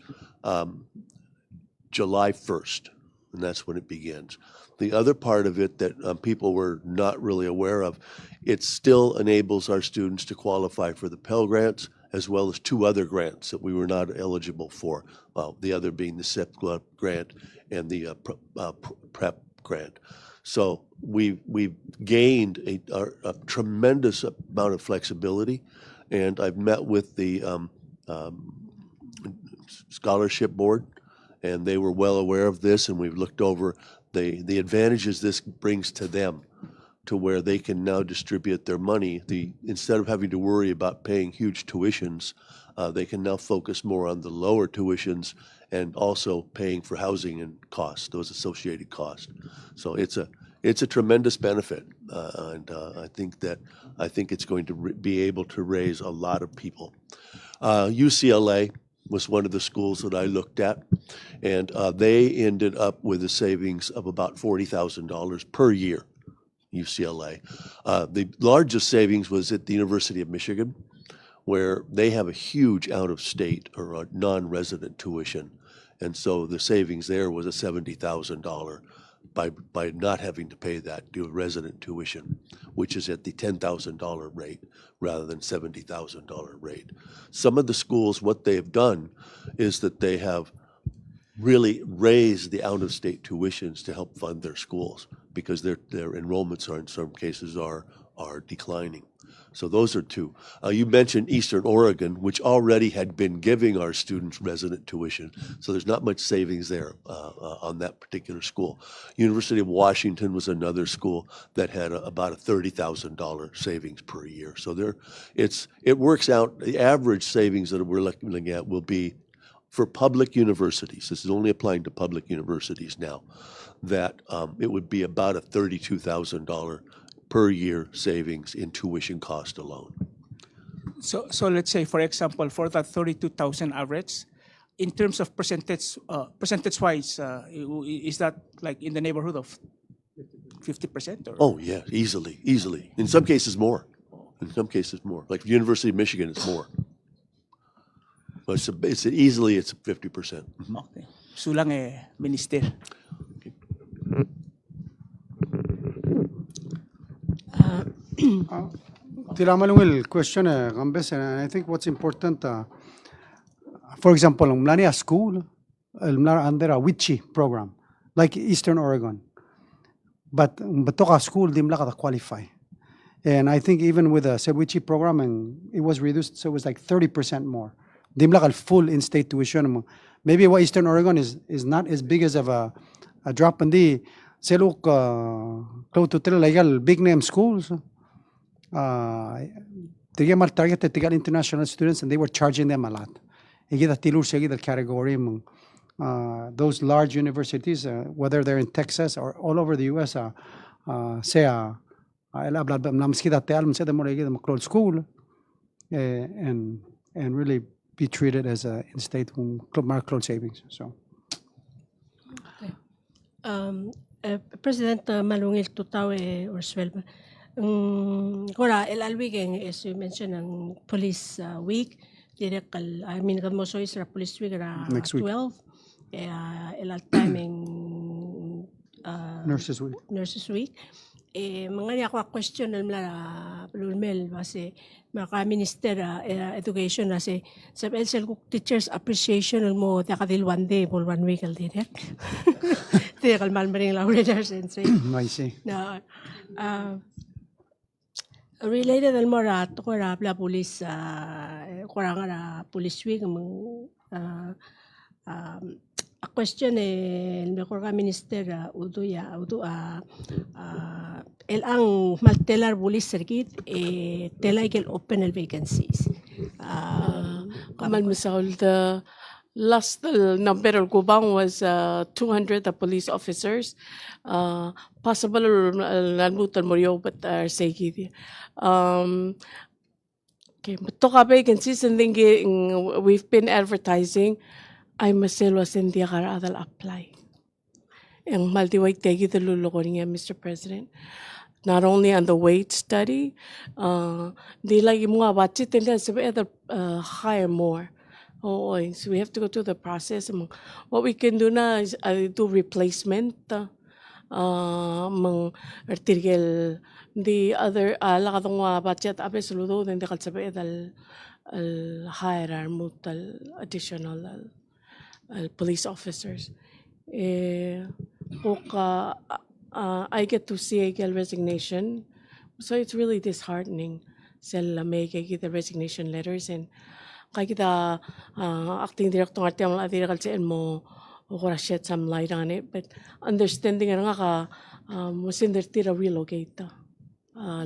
S4: July 1st, and that's when it begins. The other part of it that people were not really aware of, it still enables our students to qualify for the Pell Grants as well as 2 other grants that we were not eligible for, the other being the SIP grant and the PrEP grant. So we've gained a tremendous amount of flexibility, and I've met with the scholarship board, and they were well aware of this, and we've looked over the advantages this brings to them, to where they can now distribute their money. Instead of having to worry about paying huge tuitions, they can now focus more on the lower tuitions and also paying for housing and costs, those associated costs. So it's a tremendous benefit, and I think it's going to be able to raise a lot of people. UCLA was one of the schools that I looked at, and they ended up with a savings of about $40,000 per year, UCLA. The largest savings was at the University of Michigan, where they have a huge out-of-state or non-resident tuition, And so the savings there was a $70,000 by not having to pay that due resident tuition, which is at the $10,000 rate rather than $70,000 rate. Some of the schools, what they have done is that they have really raised the out-of-state tuitions to help fund their schools because their enrollments are in some cases are declining. So those are two. You mentioned Eastern Oregon, which already had been giving our students resident tuition, so there's not much savings there on that particular school. University of Washington was another school that had about a $30,000 savings per year. So it works out. The average savings that we're looking at will be for public universities. This is only applying to public universities now. That it would be about a $32,000 per year savings in tuition cost alone.
S3: So let's say, for example, for that 32,000 average, in terms of percentage-wise, is that like in the neighborhood of 50%? Or?
S4: Oh yeah, easily. In some cases more. Like University of Michigan, it's more. But it's easily 50%.
S3: Okay. Sulang minister.
S1: Tira malungil question Gambes, and I think what's important, for example, mlani a school, under a WICHI program, like Eastern Oregon, but toka school dimla ka qualify, and I think even with the WICHI program, and it was reduced, so it was like 30% more. Dimla ka full in-state tuition. Maybe what Eastern Oregon is not as big as of a drop in the seluk close to legal big name schools. They get targeted to get international students, and they were charging them a lot. You get a tilur segi the category those large universities, whether they're in Texas or all over the U.S. Say school and really be treated as a in-state close savings. So.
S5: President Malungil Tutaw or Swell. Kora el weekend, as you mentioned, ang police week. Direct I mean kamoso is police week
S1: Next week.
S5: 12. El timing
S1: Nurses Week.
S5: Nurses Week. Mga niya ko question na Lulmel kasi mga minister education na si sa elsel teachers appreciation mo takadil one day for 1 week al direct. Direct malmaring lawyers and say.
S1: I see.
S5: Na related al mora to kora bla police kora nga police week a question el mejor minister udo el ang maltelar police circuit tela el open el vacancies
S2: Kamal Misaul, the last number of Gubang was 200 police officers. Possible nalmutan mo yo, but say gidi. Okay, but to ka vacancies and then we've been advertising. I was in the adal apply. Ang maldiwag tegi the luloko niya, Mr. President. Not only on the weight study, di lagi mga budget nila sabi hire more. So we have to go through the process. What we can do na is do replacement. The other lakadong budget abe saludo then di kalsabi hire mutal additional police officers. I get to see a resignation, so it's really disheartening. Sila may get the resignation letters and kaya kita acting director ng ating mga direct mo or shed some light on it, but understanding nga ka musin dertira relocate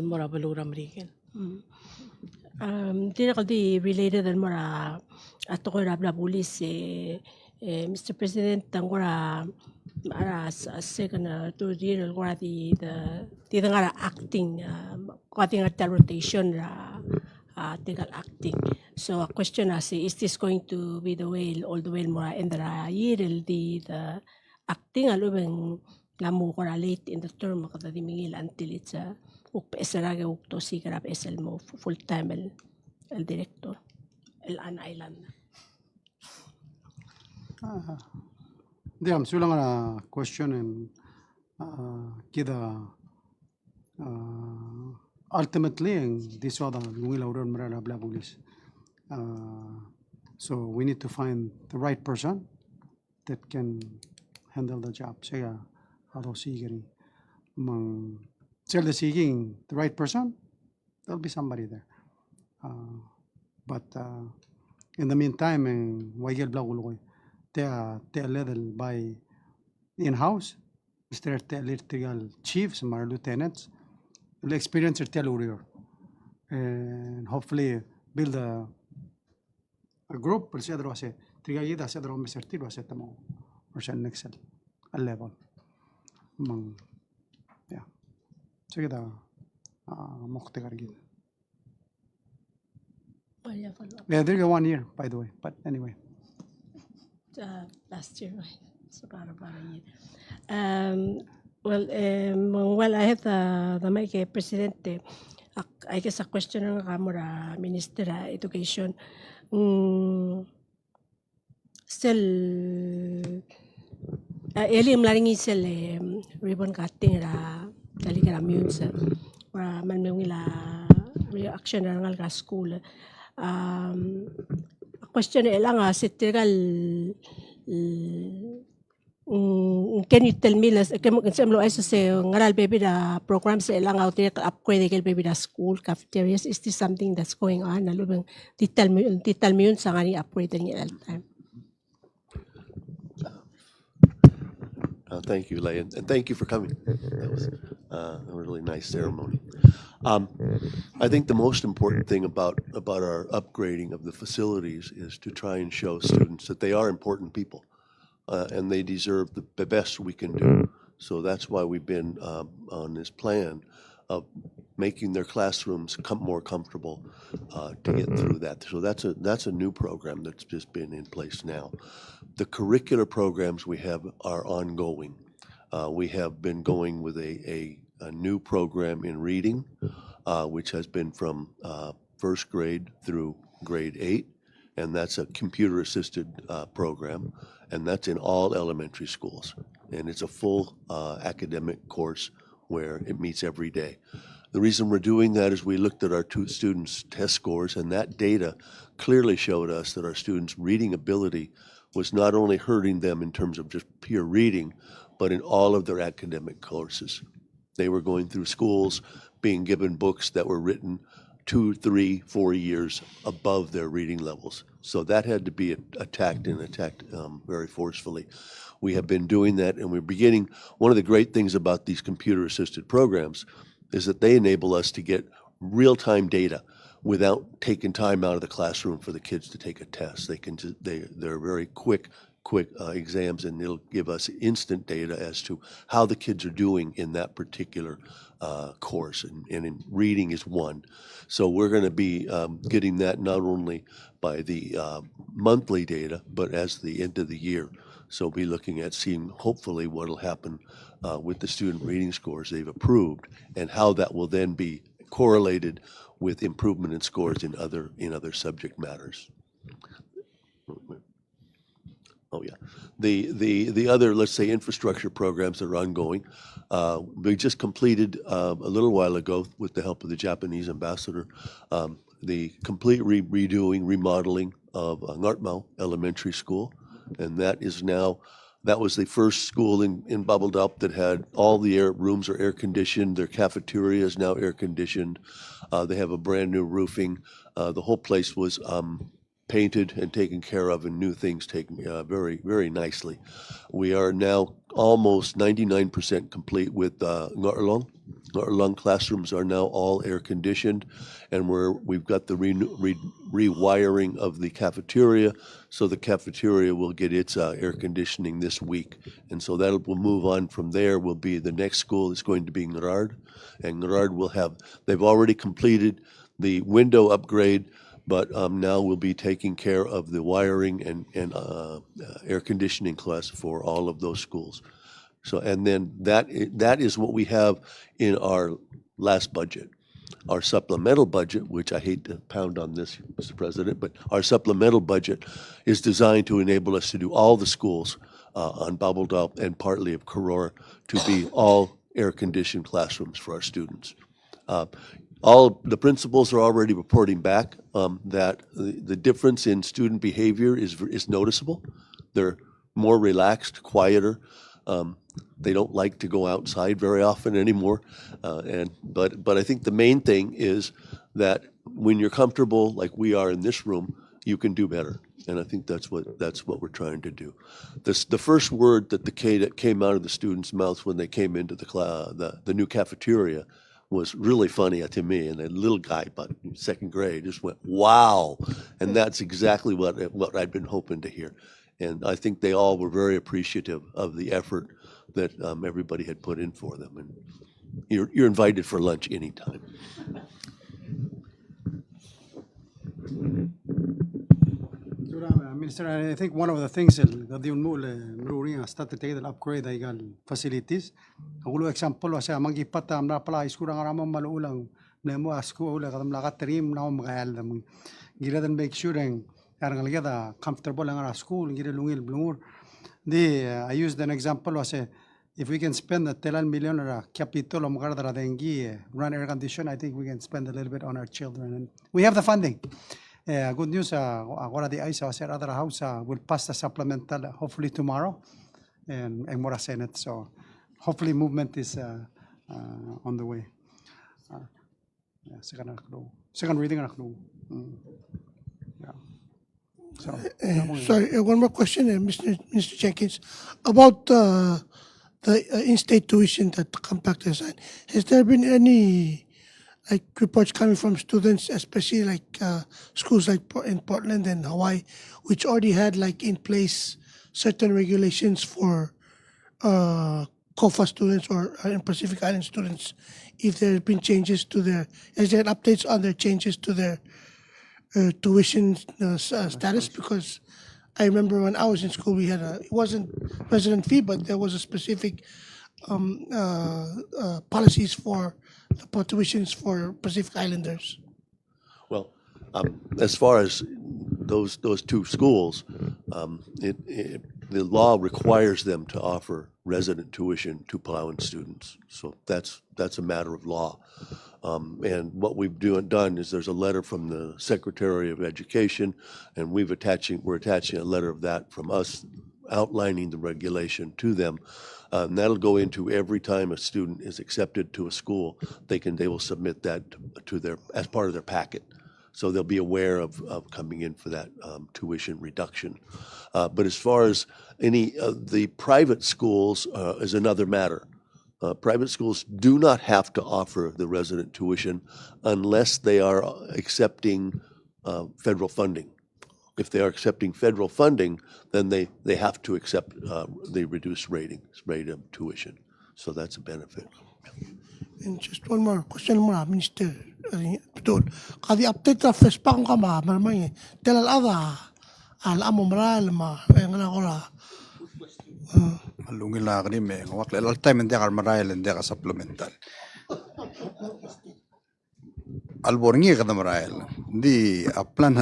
S2: mora balura marikel.
S5: Direct di related al mora ato ko rabla police Mr. President tangora as second to deal ngora the ngara acting kating at rotation tigal acting. So a question is this going to be the way all the way more in the year the acting alubeng lamu ko late in the term kada dimingil until it's upesaraga ukto sigarap SL mo full time el director el an island.
S1: Diam sulang na question and kida ultimately this was the lungila uron mara bla bulis. So we need to find the right person that can handle the job. Saya ado sigiri mang sell the seeking the right person, there'll be somebody there. But in the meantime, waigel blaguloy te level by in-house, Mr. Electrical chiefs, my lieutenants, the experience tell and hopefully build a group, per se adro se trigayida se adro Mr. Tilo se tamo or se next level. Mang yeah. Sige da mokte kargid.
S5: Maria follow-up.
S1: Yeah, there's 1 year, by the way. But anyway.
S5: Last year, right? So para year. Well, I have the mic, Presidente. I guess a question ng kamura Minister Education. Still, early mlaring isel ribbon cutting ra telegram yun sa para man nila reaction na ngal ka school. Question lang sitiral can you tell me ngaral baby da programs lang out there upgrade kel baby da school cafeterias, is this something that's going on alubang tital mo yun sa ngani upgrade ng time.
S4: Thank you, Leigh, and thank you for coming. That was a really nice ceremony. I think the most important thing about our upgrading of the facilities is to try and show students that they are important people, and they deserve the best we can do. So that's why we've been on this plan of making their classrooms more comfortable to get through that. So that's a new program that's just been in place now. The curricular programs we have are ongoing. We have been going with a new program in reading, which has been from first grade through grade 8, and that's a computer-assisted program, and that's in all elementary schools. And it's a full academic course where it meets every day. The reason we're doing that is we looked at our students' test scores, and that data clearly showed us that our students' reading ability was not only hurting them in terms of just pure reading, but in all of their academic courses. They were going through schools being given books that were written 2, 3, 4 years above their reading levels. So that had to be attacked very forcefully. We have been doing that, and we're beginning. One of the great things about these computer-assisted programs is that they enable us to get real-time data without taking time out of the classroom for the kids to take a test. They're very quick exams, and it'll give us instant data as to how the kids are doing in that particular course, and in reading is one. So we're going to be getting that not only by the monthly data, but as the end of the year. So we'll be looking at seeing hopefully what will happen with the student reading scores they've approved, and how that will then be correlated with improvement in scores in other subject matters. Oh yeah, the other, let's say, infrastructure programs that are ongoing. We just completed a little while ago, with the help of the Japanese ambassador, the complete remodeling of Ngartmao Elementary School, and that was the first school in Babeldup that had all the rooms are air conditioned. Their cafeteria is now air conditioned. They have a brand new roofing. The whole place was painted and taken care of, and new things taken very, very nicely. We are now almost 99% complete with Ngarlong. Ngarlong classrooms are now all air conditioned, and we've got the rewiring of the cafeteria, so the cafeteria will get its air conditioning this week. And so we'll move on from there. Will be the next school is going to be Ngarard, and Ngarard they've already completed the window upgrade, but now we'll be taking care of the wiring and air conditioning class for all of those schools. So, and then that is what we have in our last budget. Our supplemental budget, which I hate to pound on this, Mr. President, but our supplemental budget is designed to enable us to do all the schools on Babeldaw and partly of Karora to be all air-conditioned classrooms for our students. All the principals are already reporting back that the difference in student behavior is noticeable. They're more relaxed, quieter. They don't like to go outside very often anymore. But I think the main thing is that when you're comfortable, like we are in this room, you can do better. And I think that's what we're trying to do. The first word that came out of the students' mouths when they came into the new cafeteria was really funny to me. And a little guy, about second grade, just went, "Wow!" And that's exactly what I'd been hoping to hear. And I think they all were very appreciative of the effort that everybody had put in for them. And you're invited for lunch anytime.
S1: Minister, I think one of the things that you know, started to get upgrade ay facilities. Ang example sa magipata amna pala iskura nga ramang malulang nemo asko ula kadam lakatrim na magayal dam gira dan make sure ang karang ligada comfortable ang school gira lungil blungur. I used an example was if we can spend a 10 million or capital om kada dengi run air condition, I think we can spend a little bit on our children, and we have the funding. Good news, agora the ISA or other house will pass the supplemental hopefully tomorrow and more Senate. So hopefully movement is on the way. Second reading. Yeah. So,
S6: sorry, one more question, Mr. Jenkins, about the in-state tuition that the compact has had. Has there been any reports coming from students, especially schools like in Portland and Hawaii, which already had in place certain regulations for COFA students or in Pacific Island students, if there have been changes to is there updates on their changes to their tuition status? Because I remember when I was in school, we had it wasn't resident fee, but there was a specific policies for tuitions for Pacific Islanders.
S4: Well, as far as those two schools, the law requires them to offer resident tuition to Palauan students. So that's a matter of law. And what we've done is there's a letter from the Secretary of Education, and we're attaching a letter of that from us outlining the regulation to them. And that'll go into every time a student is accepted to a school, they will submit that to as part of their packet. So they'll be aware of coming in for that tuition reduction. But as far as any of the private schools is another matter. Private schools do not have to offer the resident tuition unless they are accepting federal funding. If they are accepting federal funding, then they have to accept the reduced rate of tuition. So that's a benefit.
S6: And just one more question, Minister. Betul. Kadi update na Facebook ka maraming telal ada amo maral ma ngana kola.
S7: Malungil na kani me ngawak lal time hindi ka marayal hindi ka supplemental. Alborngi ka marayal. Hindi aplan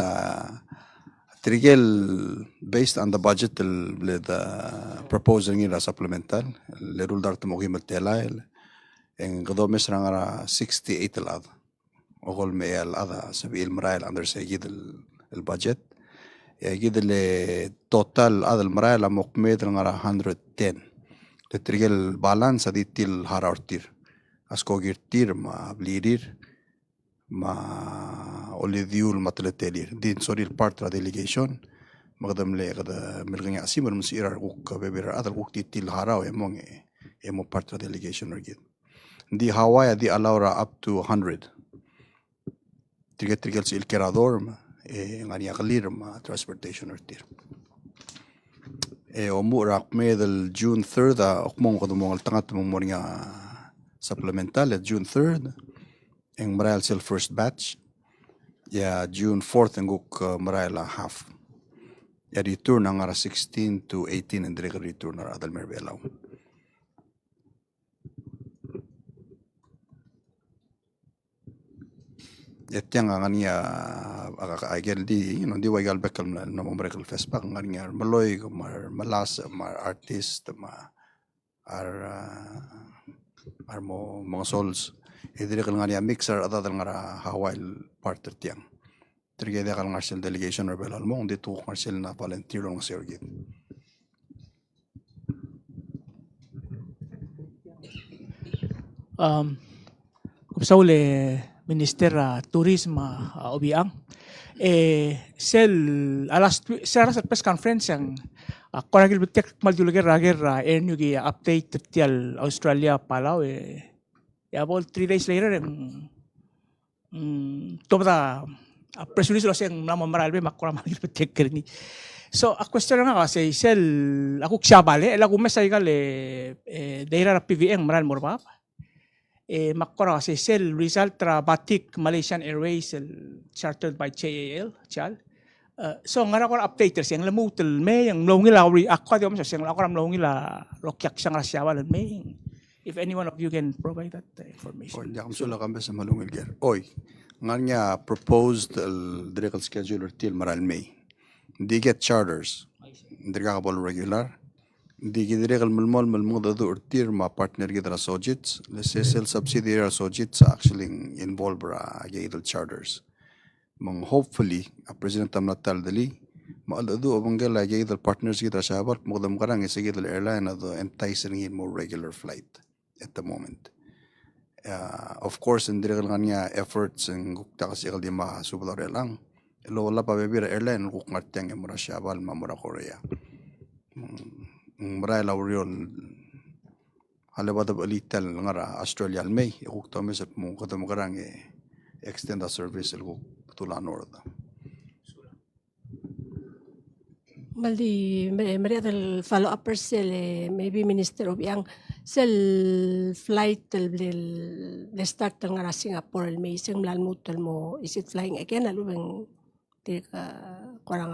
S7: Trigel based on the budget the proposal nila supplemental le rule dar mo gimat telail en godomes rangara 68 alad ogol me al ada sabil marail under sayid el budget يجد le total ada el marail amok med rangara 110 le trigel balance aditil harartir askogir tir ma blirir ma olidiul matletelir din soril part la delegation magdam le kada milganga simar musirar uk bebera adal uk titil haraw emong emo part la delegation orgid di Hawaii di allowra up to 100 trigel sil kerador ngani akalir ma transportation ortir omura medal June 3rd okmong kodumong altangat mong morninga supplemental at June 3rd en Marail sil first batch ya June 4th en guk Marail half ya return ang ara 16 to 18 en direct return ara adal merbelaw Etiang ang niya agel di di wagal bekal na momrekal festpak ang niya maloy malas artist mga souls idiri kal niya mixer ada dal ngara Hawaii partner tiang tergede kal ngasel delegation or belal mo di tu ngasel na volunteer ng sergit.
S3: Saule Minister Tourism Obiang sel sa press conference yang koragil betek maljulager rager NUG update tial Australia Palau ya bol 3 days later tomata press release lo siyang naman maralbe makura maljul betek kerni. So a question nga kasi sel ako ksabale ela kumesay kale daira PVM maral morba makora kasi sel result tra Batik Malaysian Airways chartered by JAL chal so ngara ko updater siyang lamutel me yang longila ako di mo siyang ako ram longila lokyak siyang rasyawan me if any one of you can provide that information.
S7: Jakam sula kami sa malungil ger. Oy, nga proposed direct schedule till maral May. Di get charters. Dirga ka regular. Di direct malmol dadu urtir ma partner gidra sojits. Let's say subsidiary sojits actually involved gidal charters. Mang hopefully a president tamnatal dali maaldadu abangala gidal partners gidra shabar mudam karang gidal airline ado enticing in more regular flight at the moment. Of course, in direct nga efforts ng gukta kasi di masubalo lang. Ilo wala pa bebira airline kung ngarteng mura Shabal mamura Korea. Mura lauriol halabada balital ngara Australia May gukta mesep mo kadam karang extend the service ilgo tulan orda.
S5: Maldi Maria del follow up maybe Minister Obiang sel flight del start ng nga Singapore may isang mlalmutal mo is it flying again alubang kurang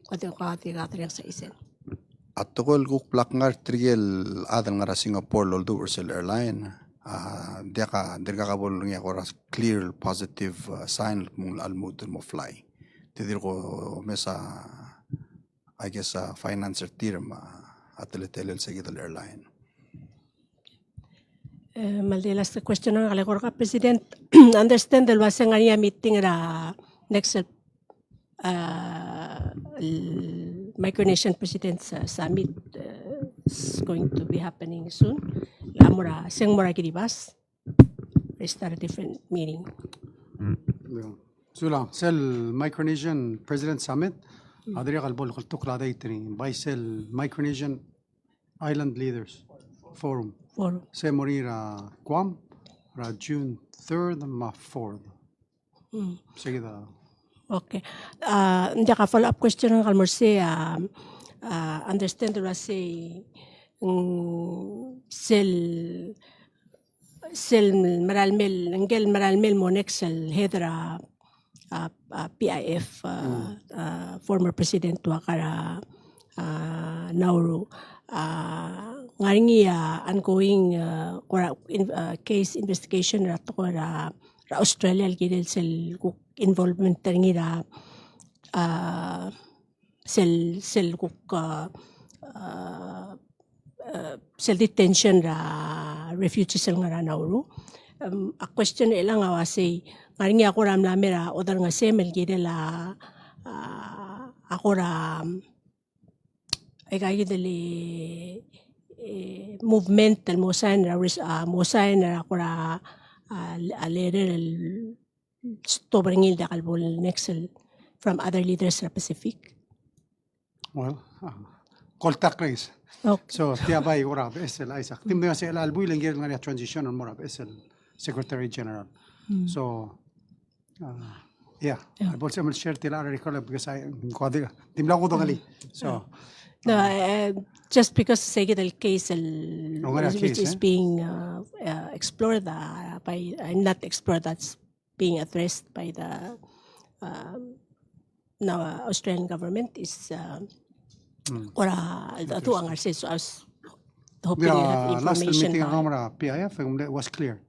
S5: kati sa isen.
S7: At tukol kuk plak ngar triel adal nga Singapore loldo Ursel Airline dia ka bol nga koras clear positive sign mong almutal mo fly. Tidir ko mesa I guess financer tiram atletelel sa gidal airline.
S5: Maldi last question ng kalekor ka President understand dal wasa nga niya meeting ra next Micronesian President's Summit is going to be happening soon. Lamura seng mura kiribas. Restart a different meeting.
S1: Sula sel Micronesian President Summit adri qalbol qaltukla daytri by sel Micronesian Island Leaders Forum. Se morira Guam ra June 3rd ma 4th. Sige da.
S5: Okay. Hindi ka follow-up question ng kalmorse. Understand na say sel maralmel mo next hedra PIF former President Wakara Nauru ngaringi ongoing case investigation rato ko ra Australia gidel sel involvement taringi ra sel detention ra refugees nga Nauru. A question ilang awasi ngaringi ako ram lamera odar nga semel gidel ako ra ay kaya dali movement del mosain na ako ra leader stobringil da kalbol next from other leaders sa Pacific.
S1: Well, kontak race.
S5: Okay.
S1: So tiabay ora SL Isaac. Timbe sa albuy lang gyud nga transition on mora SL Secretary General. So yeah, I bought some share tila recall because I kodi timla ko gali. So
S5: no, just because say the case which is being explored by I'm not explored that's being addressed by the now Australian government is ora ito ang arsis. So I was hoping you have
S1: last
S5: information.
S1: meeting ng PIF was clear.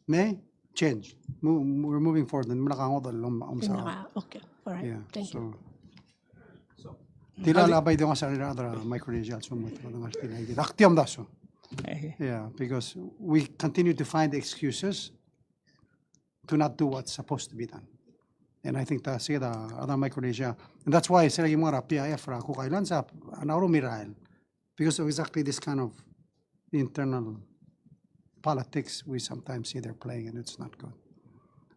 S1: May change. We're moving forward. Nakangod sa.
S5: Okay, all right.
S1: Yeah.
S5: Thank you.
S1: Tila labay doon sa other micronesia sumut aktiam daso. Yeah, because we continue to find excuses to not do what's supposed to be done. And I think that's the other micronesia. And that's why sila yung mga PIF ra ko kailan sa anauro mirael. Because of exactly this kind of internal politics we sometimes see they're playing, and it's not good.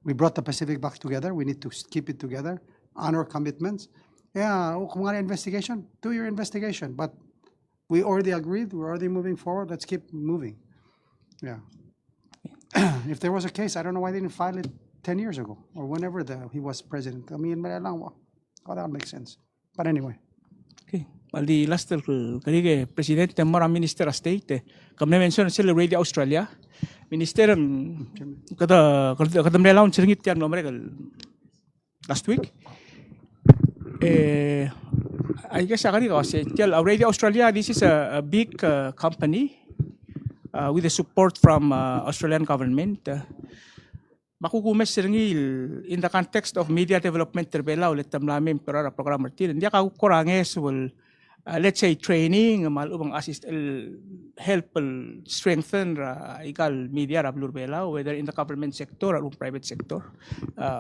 S1: We brought the Pacific back together. We need to keep it together, honor commitments. Yeah, kung nga investigation, do your investigation. But we already agreed. We're already moving forward. Let's keep moving. Yeah. If there was a case, I don't know why they didn't file it 10 years ago or whenever he was president. I mean, that would make sense. But anyway.
S3: Okay. Maldi last kali presidente mara minister of state kamne mention sila Radio Australia minister kada melawan singit yan mereka last week I guess akari kasi tell Radio Australia, this is a big company with the support from Australian government. Makukumes sirngil in the context of media development terbela ulit tamlamin para program martin. Hindi ka kuranges will let's say training malubang assist help strengthen ikal media ra bela whether in the government sector or private sector.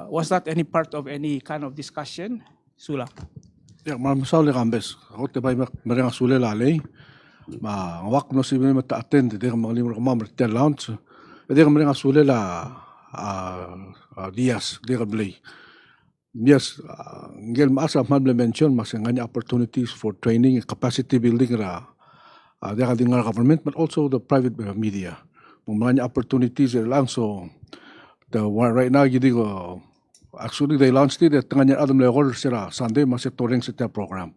S3: Was that any part of any kind of discussion? Sula.
S8: Ya, masauli kambes. Ako tebay mereka sule lalay. Wak no si mata attend de mga limor kamar tel launch. De mereka sule la dias de blay. Yes, ngel masa mable mention mas nganya opportunities for training and capacity building ra de kadingar government but also the private media. Mga opportunities lang so the right now gidi ko actually they launched it at nganya adam level sira Sunday mas touring sa program.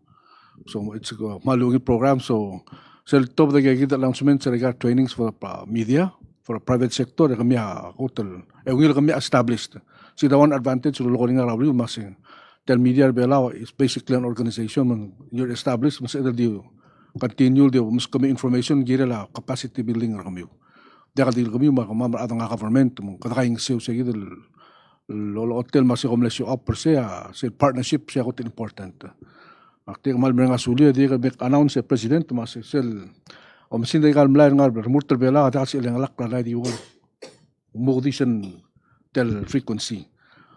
S8: So it's a malugi program so sel top the gigit announcement sa regard trainings for media for a private sector kami hotel will kami established. See the one advantage of locking around mas tel media bela is basically an organization when you're established mas either you continue the mas kami information gira la capacity building kami. Dahil kami mga atang government kadakaing siya lolo hotel masih komplesyo upper siya partnership siya ko important. Akti mal mga suli di ka announce president masih sel masin di kal mlair ngar murtel bela ta sila ngalak na di wal mugdishan tel frequency.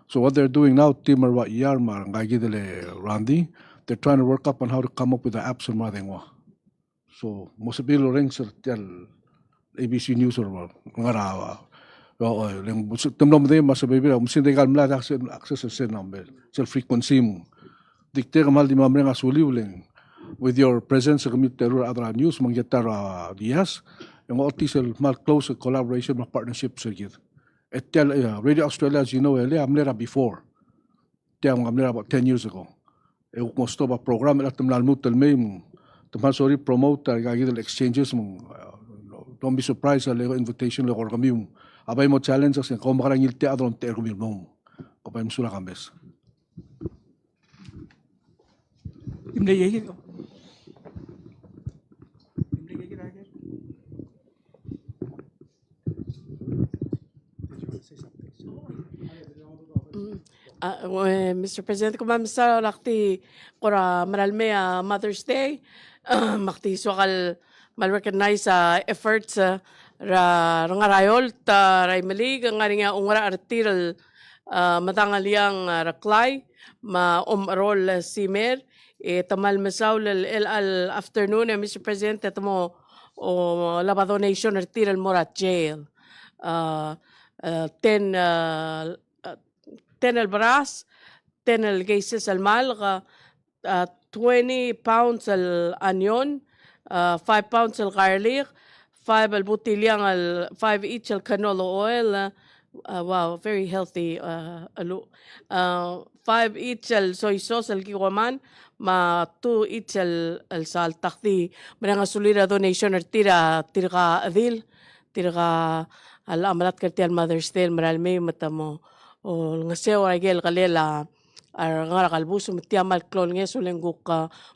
S8: So what they're doing now timar wa yar mar ngagi dele Randy, they're trying to work up on how to come up with the apps or madengwa. So mosabilo ring sir tel ABC News or ngara yung temnom de mas baby musin de kal mla access sa number sa frequency mo dikte kamal di mamre nga suli uleng with your presence sa commit terror adra news mangyatar dias yung otisel mal close collaboration ma partnership sa gid et tel Radio Australia as you know ele amlera before tiang amlera about 10 years ago e kosto ba program at temlal mutel may teman sorry promote gagid exchanges mo don't be surprised sa invitation le kami abay mo challenge kasi kung makarangil te adron te ergumil mo kapay mo sula kambes
S3: Imle yegi
S2: Mr. President, kumamsa lakti kora maralme Mother's Day, makti swakal mal-recognize efforts ra rangarayol ta raimelig nga nga ungra artiral matangaliang raklay ma rol simer tamal masaw al afternoon Mr. President tamo o laba donation artiral morat jail 10 al bras 10 al cases al mal 20 pounds al onion 5 pounds al garlic 5 al botilyang 5 each al canola oil wow very healthy 5 each al soy sauce al kiwaman ma 2 each al sal takti mga sulira donation tira adil tira al amalat karti al Mother's Day maralme matamo o ngasew agel kalela nga kalbuso matiamal klon nga sulenguk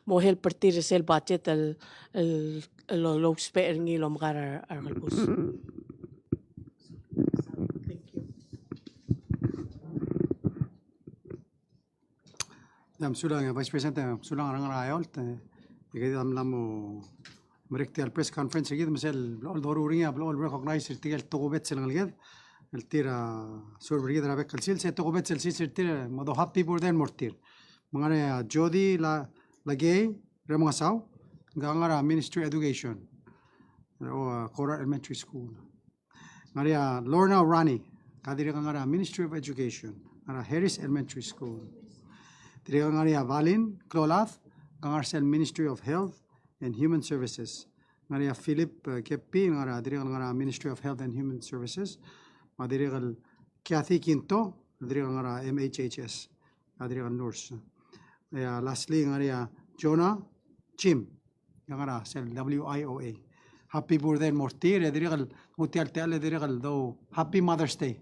S2: mo help partir sel budget al low spare ngilo makara kalbuso. Thank you.
S1: Dam sulang Vice President sulang arang rayol igay dam lamo مركتي البريس كونفرنس جديد مثل بقول ضرورية بقول ريكوجنايز التيل توقبت سلنجد التيرا سور بريد رابك السيل سي توقبت سلسيل التير مدو هابي بوردن مرتير مغانا جودي لا جاي رمغساو غانغارا مينستري ادوكيشن او كورا elementary school ماريا لورنا راني كاديري غانغارا مينستري اوف education غانغارا هاريس elementary school تيري غانغارا فالين كلولاث غانغارا سيل مينستري اوف هيلث and Human Services. Ngaria Philip Kepi ngara diri ngara Ministry of Health and Human Services. Madiri gal Kathy Quinto diri ngara MHHS. Adiri gal nurse. Lastly ngaria Jonah Chim ngara sel WIOA. Happy birthday mortir diri gal hotel tel diri gal do Happy Mother's Day.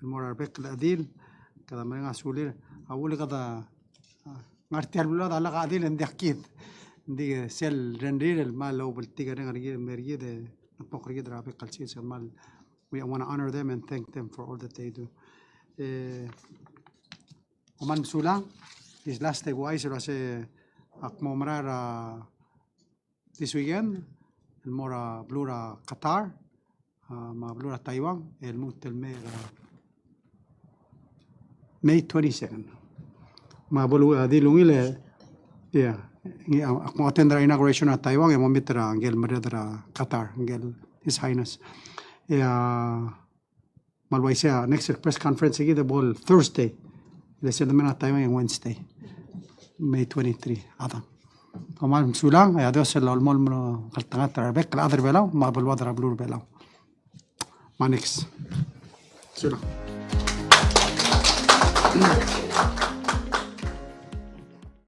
S1: المرة بك الأديل كذا مرينا سولير أقول كذا نرتي البلاد على قاعدين عندي أكيد دي سيل رندير المال لو بلتيجا رنجر مريد نبقى رابي قلسيس المال we want to honor them and thank them for all that they do. ومن سولا is last day wise راسه أكمل this weekend المرة بلورا قطر ما بلورا تايوان الموت May 22nd ما بلو هذه لونيله ako attend the inauguration at Taiwan e momitra angel madra Qatar angel His Highness malwaisa next press conference again the ball Thursday they said the man at Taiwan Wednesday May 23 هذا كمان سولان يا دوس المول من قلتنا ربك الأذر بلاو ما بالوضع بلور بلاو ما next سولان